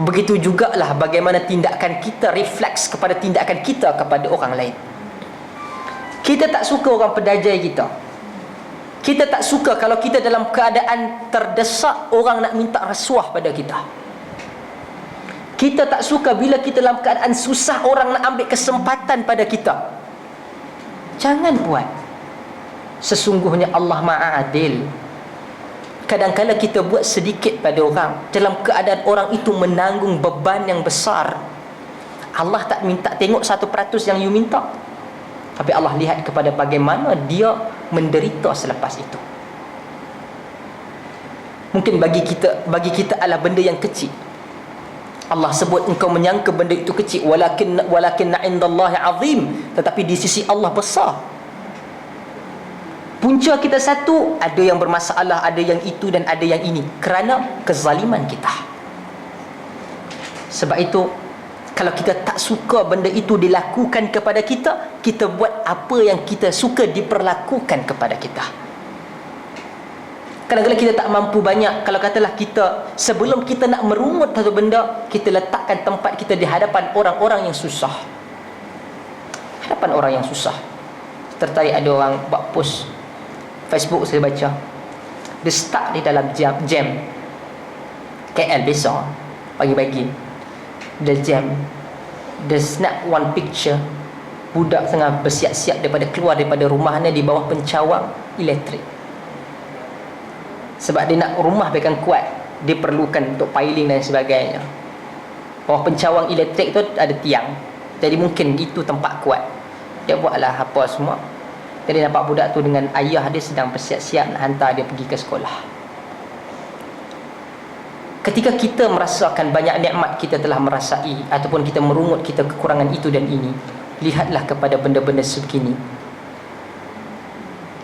Begitu jugalah bagaimana tindakan kita refleks kepada tindakan kita kepada orang lain. Kita tak suka orang pedajai kita. Kita tak suka kalau kita dalam keadaan terdesak, orang nak minta rasuah pada kita. Kita tak suka bila kita dalam keadaan susah, orang nak ambil kesempatan pada kita. Jangan buat. Sesungguhnya Allah Maha Adil. Kadang-kala kita buat sedikit pada orang, dalam keadaan orang itu menanggung beban yang besar. Allah tak minta tengok 1% yang you minta, tapi Allah lihat kepada bagaimana dia menderita selepas itu. Mungkin bagi kita adalah benda yang kecil. Allah sebut engkau menyangka benda itu kecil, walakin 'indallahi 'azim, tetapi di sisi Allah besar. Punca kita satu, ada yang bermasalah, ada yang itu dan ada yang ini, kerana kezaliman kita. Sebab itu, kalau kita tak suka benda itu dilakukan kepada kita, kita buat apa yang kita suka diperlakukan kepada kita. Kadang-kadang kita tak mampu banyak. Kalau katalah kita, sebelum kita nak merungut satu benda, kita letakkan tempat kita di hadapan orang-orang yang susah. Hadapan orang yang susah. Tertarik ada orang buat post Facebook, saya baca, dia stuck di dalam jam KL besar, pagi-pagi dia jam. There's not one picture budak tengah bersiap-siap keluar daripada rumahnya di bawah pencawang elektrik. Sebab dia nak rumah biarkan kuat, dia perlukan untuk piling dan sebagainya. Bawah pencawang elektrik tu ada tiang, jadi mungkin itu tempat kuat. Dia buatlah apa semua. Jadi nampak budak tu dengan ayah dia sedang bersiap-siap nak hantar dia pergi ke sekolah. Ketika kita merasakan banyak nikmat kita telah merasai, ataupun kita merungut kita kekurangan itu dan ini, lihatlah kepada benda-benda sebegini.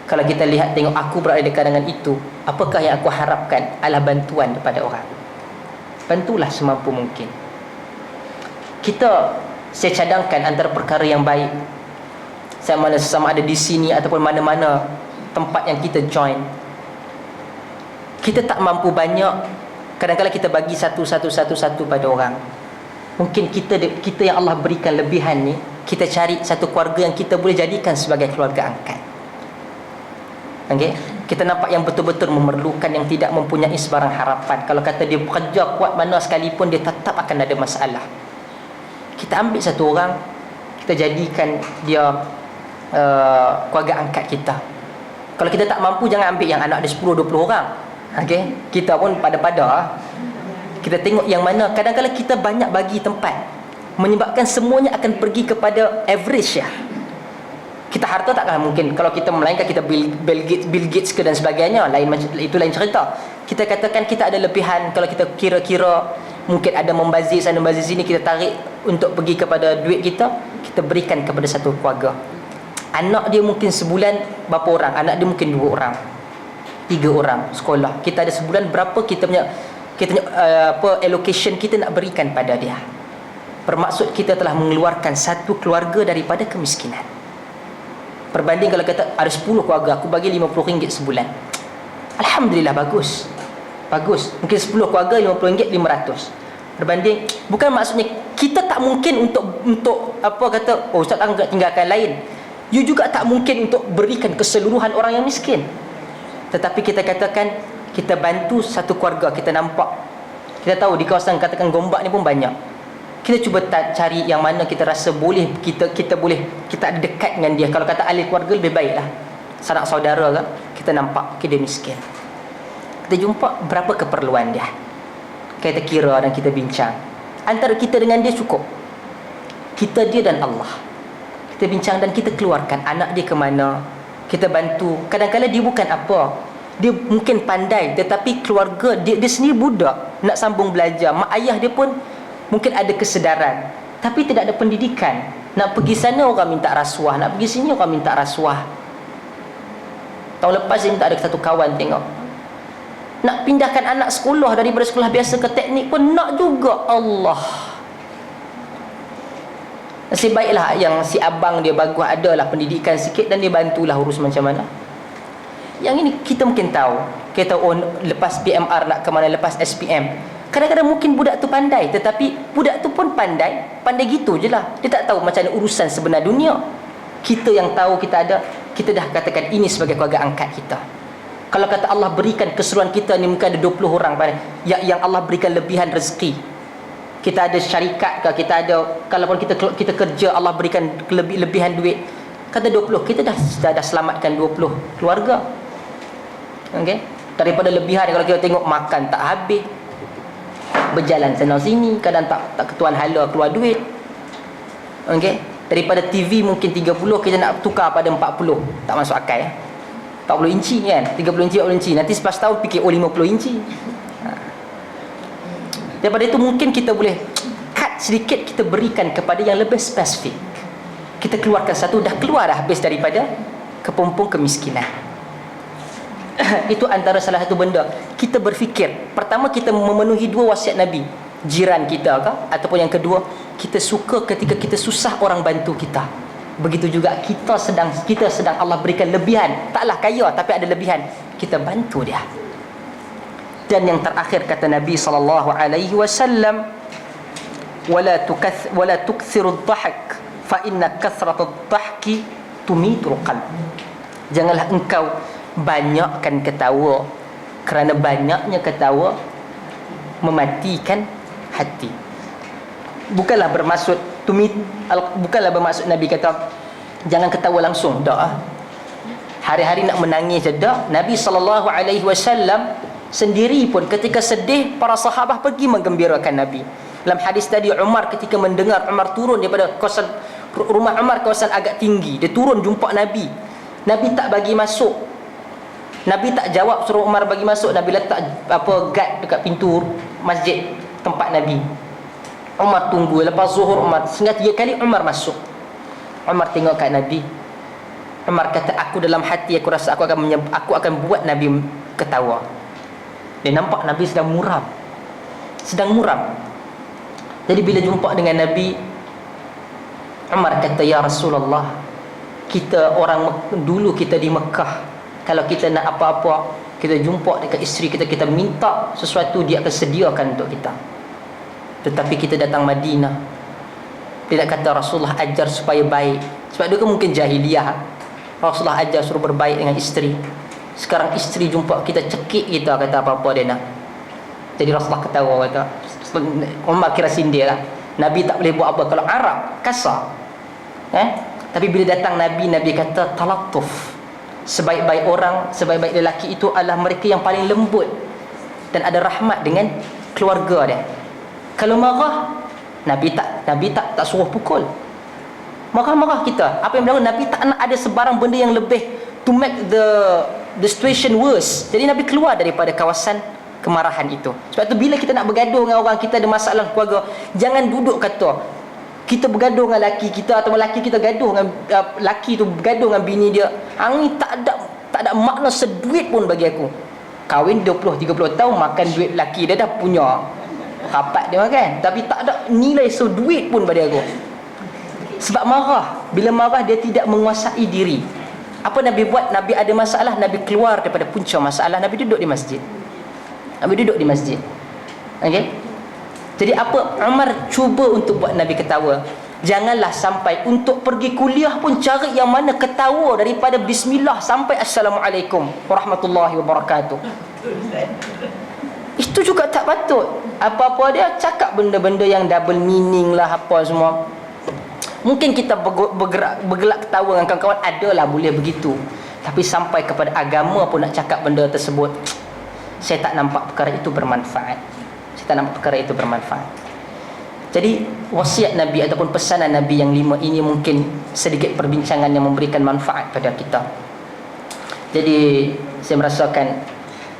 Kalau kita lihat, tengok aku berada di kalangan itu, apakah yang aku harapkan adalah bantuan daripada orang. Bantulah semampu mungkin. Saya cadangkan antara perkara yang baik, sama ada di sini ataupun mana-mana tempat yang kita join, kita tak mampu banyak, kadang-kadang kita bagi satu pada orang. Mungkin kita yang Allah berikan lebihan ni, kita cari satu keluarga yang kita boleh jadikan sebagai keluarga angkat. Okay? Kita nampak yang betul-betul memerlukan, yang tidak mempunyai sebarang harapan. Kalau kata dia bekerja kuat mana sekalipun, dia tetap akan ada masalah. Kita ambil satu orang, kita jadikan dia keluarga angkat kita. Kalau kita tak mampu, jangan ambil yang anak dia 10-20 orang. Okay? Kita pun pada-pada, kita tengok yang mana. Kadang-kadang kita banyak bagi tempat, menyebabkan semuanya akan pergi kepada average ya. Kita harta takkan mungkin, kalau kita melainkan kita Bill Gates ke dan sebagainya, itu lain cerita. Kita katakan kita ada lebihan, kalau kita kira-kira mungkin ada membazir sana membazir sini, kita tarik untuk pergi kepada duit kita berikan kepada satu keluarga. Anak dia mungkin sebulan berapa orang? Anak dia mungkin 2 orang, 3 orang sekolah. Kita ada sebulan berapa kita punya allocation kita nak berikan pada dia. Bermaksud kita telah mengeluarkan satu keluarga daripada kemiskinan. Berbanding kalau kata ada 10 keluarga, aku bagi RM50 sebulan, alhamdulillah, bagus. Mungkin 10 keluarga RM50, 500. Berbanding, bukan maksudnya kita tak mungkin untuk apa kata, oh ustaz tak tinggalkan lain. You juga tak mungkin untuk berikan keseluruhan orang yang miskin. Tetapi kita katakan kita bantu satu keluarga. Kita nampak, kita tahu di kawasan katakan Gombak ni pun banyak. Kita cuba cari yang mana kita rasa boleh kita ada dekat dengan dia. Kalau kata ahli keluarga lebih baiklah, sanak saudara kan, kita nampak dia miskin, kita jumpa berapa keperluan dia, kita kira dan kita bincang. Antara kita dengan dia cukup, kita, dia dan Allah. Kita bincang dan kita keluarkan anak dia ke mana, kita bantu. Kadang-kadang dia bukan apa, dia mungkin pandai, tetapi keluarga dia sendiri budak nak sambung belajar. Mak ayah dia pun mungkin ada kesedaran, tapi tidak ada pendidikan. Nak pergi sana orang minta rasuah, nak pergi sini orang minta rasuah. Tahun lepas saya minta ada satu kawan, tengok nak pindahkan anak sekolah daripada sekolah biasa ke teknik pun nak juga. Allah, nasib baiklah yang si abang dia bagus, adalah pendidikan sikit dan dia bantulah urus macam mana. Yang ini kita mungkin tahu, kita tahu, oh, lepas PMR nak ke mana, lepas SPM. Kadang-kadang mungkin budak tu pandai, tetapi budak tu pun pandai gitu je lah. Dia tak tahu macam mana urusan sebenar dunia. Kita yang tahu, kita dah katakan ini sebagai keluarga angkat kita. Kalau kata Allah berikan keseruan kita ni, mungkin ada 20 orang pandai, yang Allah berikan lebihan rezeki. Kita ada syarikat ke, kita ada, kalaupun kita kerja, Allah berikan lebihan duit, kata 20, kita dah selamatkan 20 keluarga. Okay? Daripada lebihan, kalau kita tengok makan tak habis, berjalan sana sini, kadang tak ketuan hala keluar duit. Okey, daripada TV mungkin 30 kita nak tukar pada 40, tak masuk akal ya. 40 inci kan, 30 inci, 40 inci, nanti selepas tahun fikir 50 inci. Daripada itu mungkin kita boleh cut sedikit, kita berikan kepada yang lebih spesifik. Kita keluarkan satu, dah keluar dah habis daripada kepompong kemiskinan. Itu antara salah satu benda kita berfikir. Pertama, kita memenuhi 2 wasiat Nabi, jiran kita ke, ataupun yang kedua, kita suka ketika kita susah orang bantu kita. Begitu juga kita sedang Allah berikan lebihan, taklah kaya tapi ada lebihan, kita bantu dia. Dan yang terakhir kata Nabi SAW, wala tukthiru dhahak fa inna kathratu dhahki tumitul qalb. Janganlah engkau banyakkan ketawa, kerana banyaknya ketawa mematikan hati. Bukanlah bermaksud bukanlah bermaksud Nabi kata jangan ketawa langsung, tak ah. Hari-hari nak menangis je, tak. Nabi SAW sendiri pun ketika sedih, para sahabat pergi menggembirakan Nabi. Dalam hadis tadi, Umar ketika mendengar, Umar turun daripada kawasan rumah Umar, kawasan agak tinggi, dia turun jumpa Nabi. Nabi tak bagi masuk. Nabi tak jawab suruh Umar bagi masuk. Nabi letak guard dekat pintu masjid tempat Nabi. Umar tunggu. Lepas zuhur Umar, sehingga 3 kali Umar masuk. Umar tengok kat Nabi. Umar kata, aku dalam hati aku rasa aku akan buat Nabi ketawa. Dia nampak Nabi sedang muram. Jadi bila jumpa dengan Nabi, Umar kata, ya Rasulullah, kita orang dulu kita di Mekah, kalau kita nak apa-apa, kita jumpa dekat isteri kita, kita minta sesuatu, dia akan sediakan untuk kita. Tetapi kita datang Madinah, dia kata Rasulullah ajar supaya baik. Sebab dia kan mungkin jahiliah, Rasulullah ajar suruh berbaik dengan isteri. Sekarang isteri jumpa kita, cekik kita, kata apa-apa dia nak. Jadi Rasulullah ketawa, kata Umar kira sindir lah. Nabi tak boleh buat apa. Kalau Arab kasar, tapi bila datang Nabi, Nabi kata talattuf. Sebaik-baik orang, sebaik-baik lelaki itu adalah mereka yang paling lembut dan ada rahmat dengan keluarga dia. Kalau marah, Nabi tak suruh pukul. Marah-marah kita, apa yang berlaku, Nabi tak nak ada sebarang benda yang lebih to make the situation worse. Jadi Nabi keluar daripada kawasan kemarahan itu. Sebab tu bila kita nak bergaduh dengan orang, kita ada masalah keluarga, jangan duduk kata kita bergaduh dengan laki kita, atau laki kita gaduh dengan laki tu bergaduh dengan bini dia. Ini tak ada makna seduit pun bagi aku. Kahwin 20-30 tahun, makan duit laki dia dah punya, rapat dia makan, tapi tak ada nilai seduit pun bagi aku. Sebab marah, bila marah dia tidak menguasai diri. Apa Nabi buat? Nabi ada masalah, Nabi keluar daripada punca masalah, Nabi duduk di masjid. Okey. Jadi apa Umar cuba untuk buat Nabi ketawa. Janganlah sampai untuk pergi kuliah pun cari yang mana ketawa daripada bismillah sampai assalamualaikum warahmatullahi wabarakatuh. Itu juga tak patut. Apa-apa dia cakap benda-benda yang double meaning lah, apa semua. Mungkin kita bergelak ketawa dengan kawan-kawan, adalah boleh begitu. Tapi sampai kepada agama pun nak cakap benda tersebut, saya tak nampak perkara itu bermanfaat. Jadi wasiat Nabi ataupun pesanan Nabi yang 5 ini mungkin sedikit perbincangan yang memberikan manfaat pada kita. Jadi saya merasakan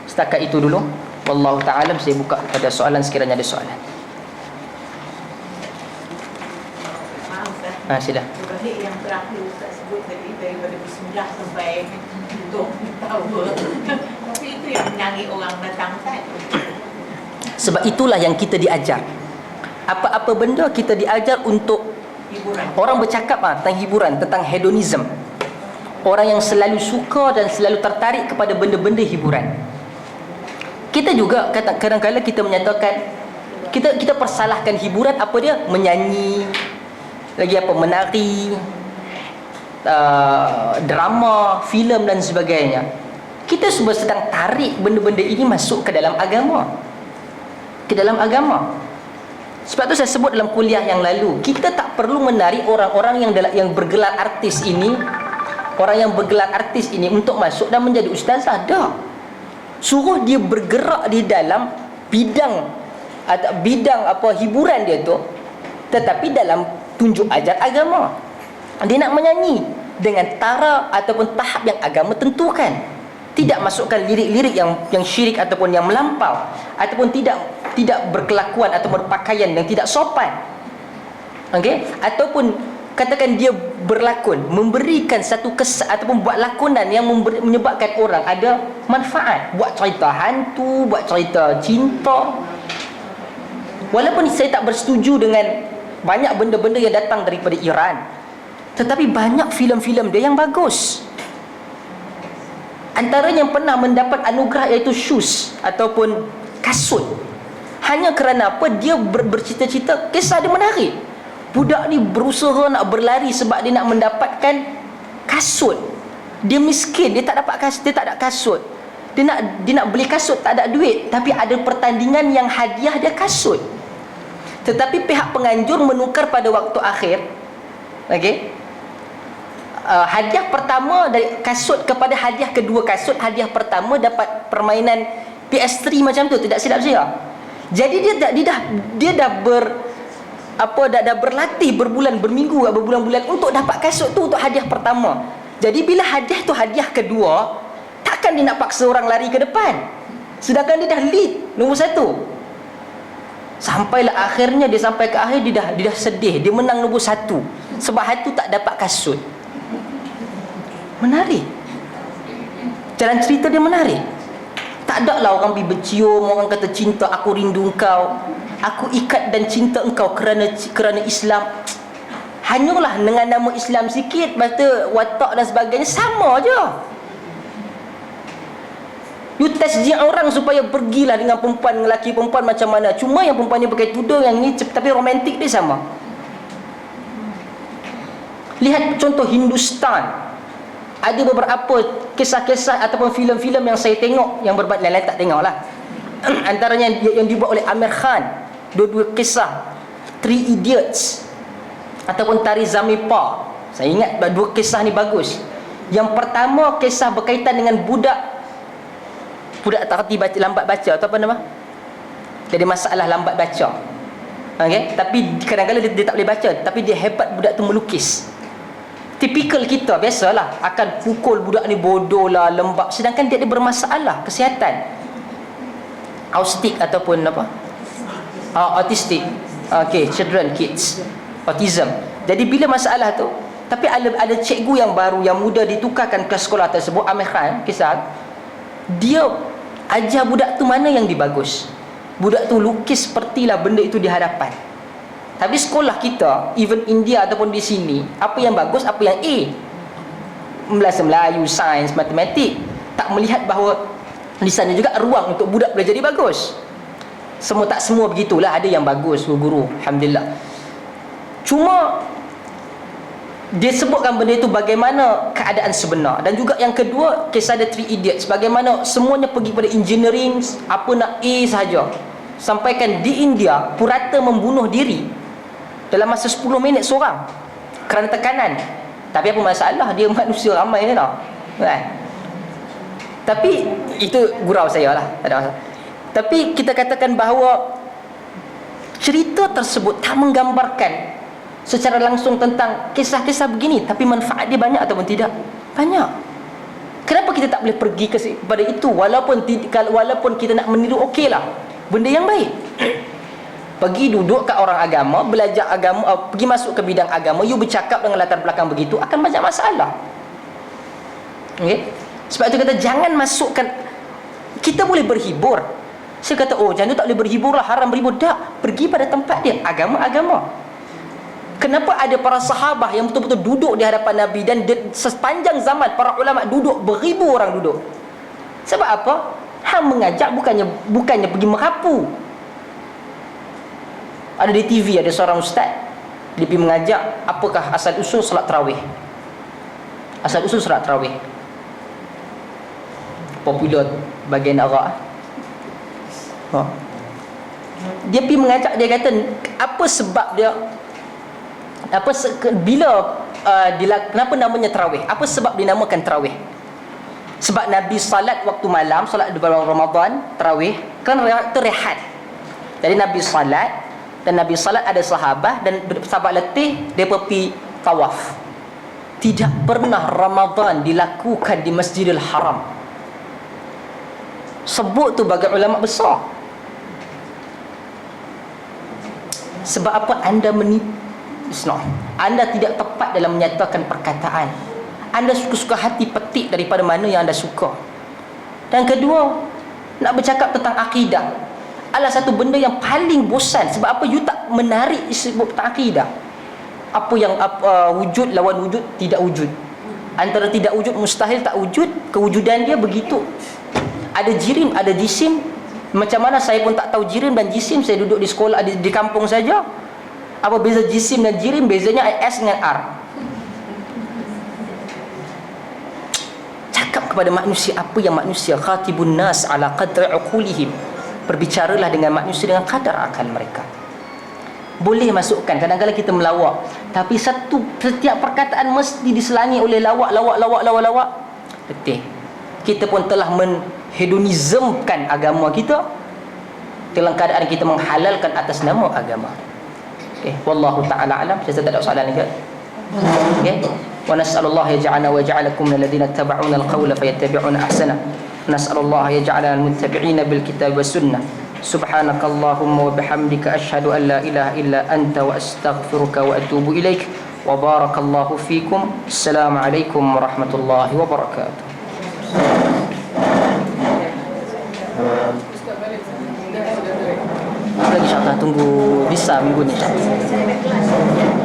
setakat itu dulu. Wallahu ta'ala. Saya buka pada soalan sekiranya ada soalan. Sila. Balik yang terakhir Ustaz sebut tadi, daripada bismillah sampai untuk tawa. Tapi itu yang menyanyi orang datang kan. Sebab itulah yang kita diajar. Apa-apa benda kita diajar untuk Hiburan. Orang bercakap tentang hiburan, tentang hedonism. Orang yang selalu suka dan selalu tertarik kepada benda-benda hiburan. Kita juga kadang-kadang kita menyatakan, kita persalahkan hiburan apa dia? Menyanyi, lagi apa, menari, drama, filem dan sebagainya. Kita semua sedang tarik benda-benda ini masuk ke dalam agama. Sebab tu saya sebut dalam kuliah yang lalu, kita tak perlu menarik orang-orang yang bergelar artis ini, untuk masuk dan menjadi ustazah. Dah. Suruh dia bergerak di dalam bidang hiburan dia tu, tetapi dalam tunjuk ajar agama. Dia nak menyanyi dengan tara ataupun tahap yang agama tentukan. Tidak masukkan lirik-lirik yang syirik ataupun yang melampau, ataupun tidak berkelakuan atau berpakaian yang tidak sopan. Okey? Ataupun katakan dia berlakon, memberikan satu kesan ataupun buat lakonan yang menyebabkan orang ada manfaat, buat cerita hantu, buat cerita cinta. Walaupun saya tak bersetuju dengan banyak benda-benda yang datang daripada Iran, tetapi banyak filem-filem dia yang bagus. Antaranya yang pernah mendapat anugerah iaitu shoes ataupun kasut. Hanya kerana apa? Dia bercita-cita, kisah dia menarik. Budak ni berusaha nak berlari sebab dia nak mendapatkan kasut. Dia miskin, dia tak ada kasut. Dia nak beli kasut, tak ada duit, tapi ada pertandingan yang hadiah dia kasut. Tetapi pihak penganjur menukar pada waktu akhir. Okey. Hadiah pertama dari kasut kepada hadiah kedua kasut. Hadiah pertama dapat permainan PS3 macam tu, tidak silap saya. Jadi dia dah berlatih berbulan, berminggu, berbulan-bulan untuk dapat kasut tu untuk hadiah pertama. Jadi bila hadiah tu hadiah kedua, takkan dia nak paksa orang lari ke depan, sedangkan dia dah lead nombor 1. Sampailah akhirnya dia sampai ke akhir, dia dah sedih, dia menang nombor 1 sebab hari tu tak dapat kasut. Menarik. Jalan cerita dia menarik. Tak ada lah orang pergi bercium, orang kata cinta, aku rindu engkau, aku ikat dan cinta engkau kerana Islam. Hanyalah dengan nama Islam sikit, lepas tu watak dan sebagainya, sama je. You tasjih orang supaya pergilah dengan perempuan, dengan lelaki perempuan macam mana. Cuma yang perempuan ni pakai tudung, yang ni tapi romantik dia sama. Lihat contoh Hindustan. Ada beberapa kisah-kisah ataupun filem-filem yang saya tengok, yang berbanding lain tak tengok lah. Antaranya yang dibuat oleh Amir Khan, dua-dua kisah, Three Idiots ataupun Tari Zamipa. Saya ingat dua kisah ni bagus. Yang pertama kisah berkaitan dengan budak tak reti baca, lambat baca atau apa nama, jadi masalah lambat baca. Okey, tapi kadang-kadang dia tak boleh baca, tapi dia hebat budak tu melukis. Tipikal kita biasalah akan pukul budak ni bodoh lah, lembab, sedangkan dia ada bermasalah kesihatan, autistik ataupun apa, autistic. Okey, kids autism. Jadi bila masalah tu, tapi ada cikgu yang baru, yang muda ditukarkan ke sekolah tersebut, Amir Khan kisah, dia ajar budak tu mana yang dibagus. Budak tu lukis sepertilah benda itu di hadapan. Tapi sekolah kita, even India ataupun di sini, apa yang bagus, apa yang A, bahasa Melayu, sains, matematik, tak melihat bahawa di sana juga ruang untuk budak boleh jadi bagus. Tak semua begitulah, ada yang bagus guru, alhamdulillah. Cuma dia sebutkan benda itu bagaimana keadaan sebenar. Dan juga yang kedua, kisah The Three Idiots, bagaimana semuanya pergi pada engineering, apa nak A sahaja. Sampaikan di India, purata membunuh diri dalam masa 10 minit seorang kerana tekanan. Tapi apa masalah, dia manusia ramai je tau kan? Tapi itu gurau saya lah, tak ada masalah. Tapi kita katakan bahawa cerita tersebut tak menggambarkan secara langsung tentang kisah-kisah begini, tapi manfaat dia banyak ataupun tidak? Banyak. Kenapa kita tak boleh pergi kepada itu? Walaupun kita nak meniru, okeylah, benda yang baik. Pergi duduk kat orang agama, belajar agama, pergi masuk ke bidang agama, you bercakap dengan latar belakang begitu, akan banyak masalah. Okay? Sebab itu kata jangan masukkan. Kita boleh berhibur. Saya kata, oh jangan tak boleh berhibur lah, haram berhibur. Tak, pergi pada tempat dia, agama-agama. Kenapa ada para sahabah yang betul-betul duduk di hadapan Nabi, dan sepanjang zaman para ulama duduk, beribu orang duduk. Sebab apa? Hang mengajak bukannya pergi merapu. Ada di TV, ada seorang ustaz, dia pergi mengajak apakah asal usul salat tarawih. Asal usul salat tarawih popular bagian Arab. Dia pergi mengajak, dia kata apa sebab dia, kenapa namanya tarawih, apa sebab dinamakan tarawih. Sebab Nabi salat waktu malam, salat di bulan Ramadan, tarawih kan waktu rehat. Jadi Nabi salat, dan Nabi salat ada sahabat, dan sahabat letih, dia pergi tawaf. Tidak pernah Ramadan dilakukan di Masjidil Haram. Sebut tu bagi ulama besar. Sebab apa? Anda Anda tidak tepat dalam menyatakan perkataan. Anda suka-suka hati petik daripada mana yang anda suka. Dan kedua, nak bercakap tentang akidah adalah satu benda yang paling bosan. Sebab apa? You tak menarik sebut tentang akidah. Apa yang wujud lawan wujud, tidak wujud. Antara tidak wujud, mustahil tak wujud, kewujudan dia begitu. Ada jirim, ada jisim. Macam mana saya pun tak tahu jirim dan jisim. Saya duduk di sekolah, di kampung saja. Apa beza jisim dan jirim? Bezanya S dengan R. Cakap kepada manusia apa yang manusia. Khatibun nas ala qadri uqulihim. Berbicaralah dengan manusia dengan kadar akal mereka. Boleh masukkan, kadang-kadang kita melawak, tapi setiap perkataan mesti diselangi oleh lawak. Letih. Kita pun telah menhedonismkan agama kita dalam keadaan kita menghalalkan atas nama agama. Okay. Wallahu ta'ala alam. Saya tak ada soalan lagi. Okay. Wa nas'alullah yaj'alana wa yaj'alakum minal ladzina ittaba'una al-qawla fayattabi'una ahsana. Nas'alullah yaj'alana al-muttabi'ina bil kitab was sunnah. Subhanakallahumma wa bihamdika asyhadu an la ilaha illa anta wa astaghfiruka wa atubu ilaik. Wa barakallahu fikum. Assalamualaikum warahmatullahi wabarakatuh. Lagi insyaAllah tunggu visa minggu ni insyaAllah.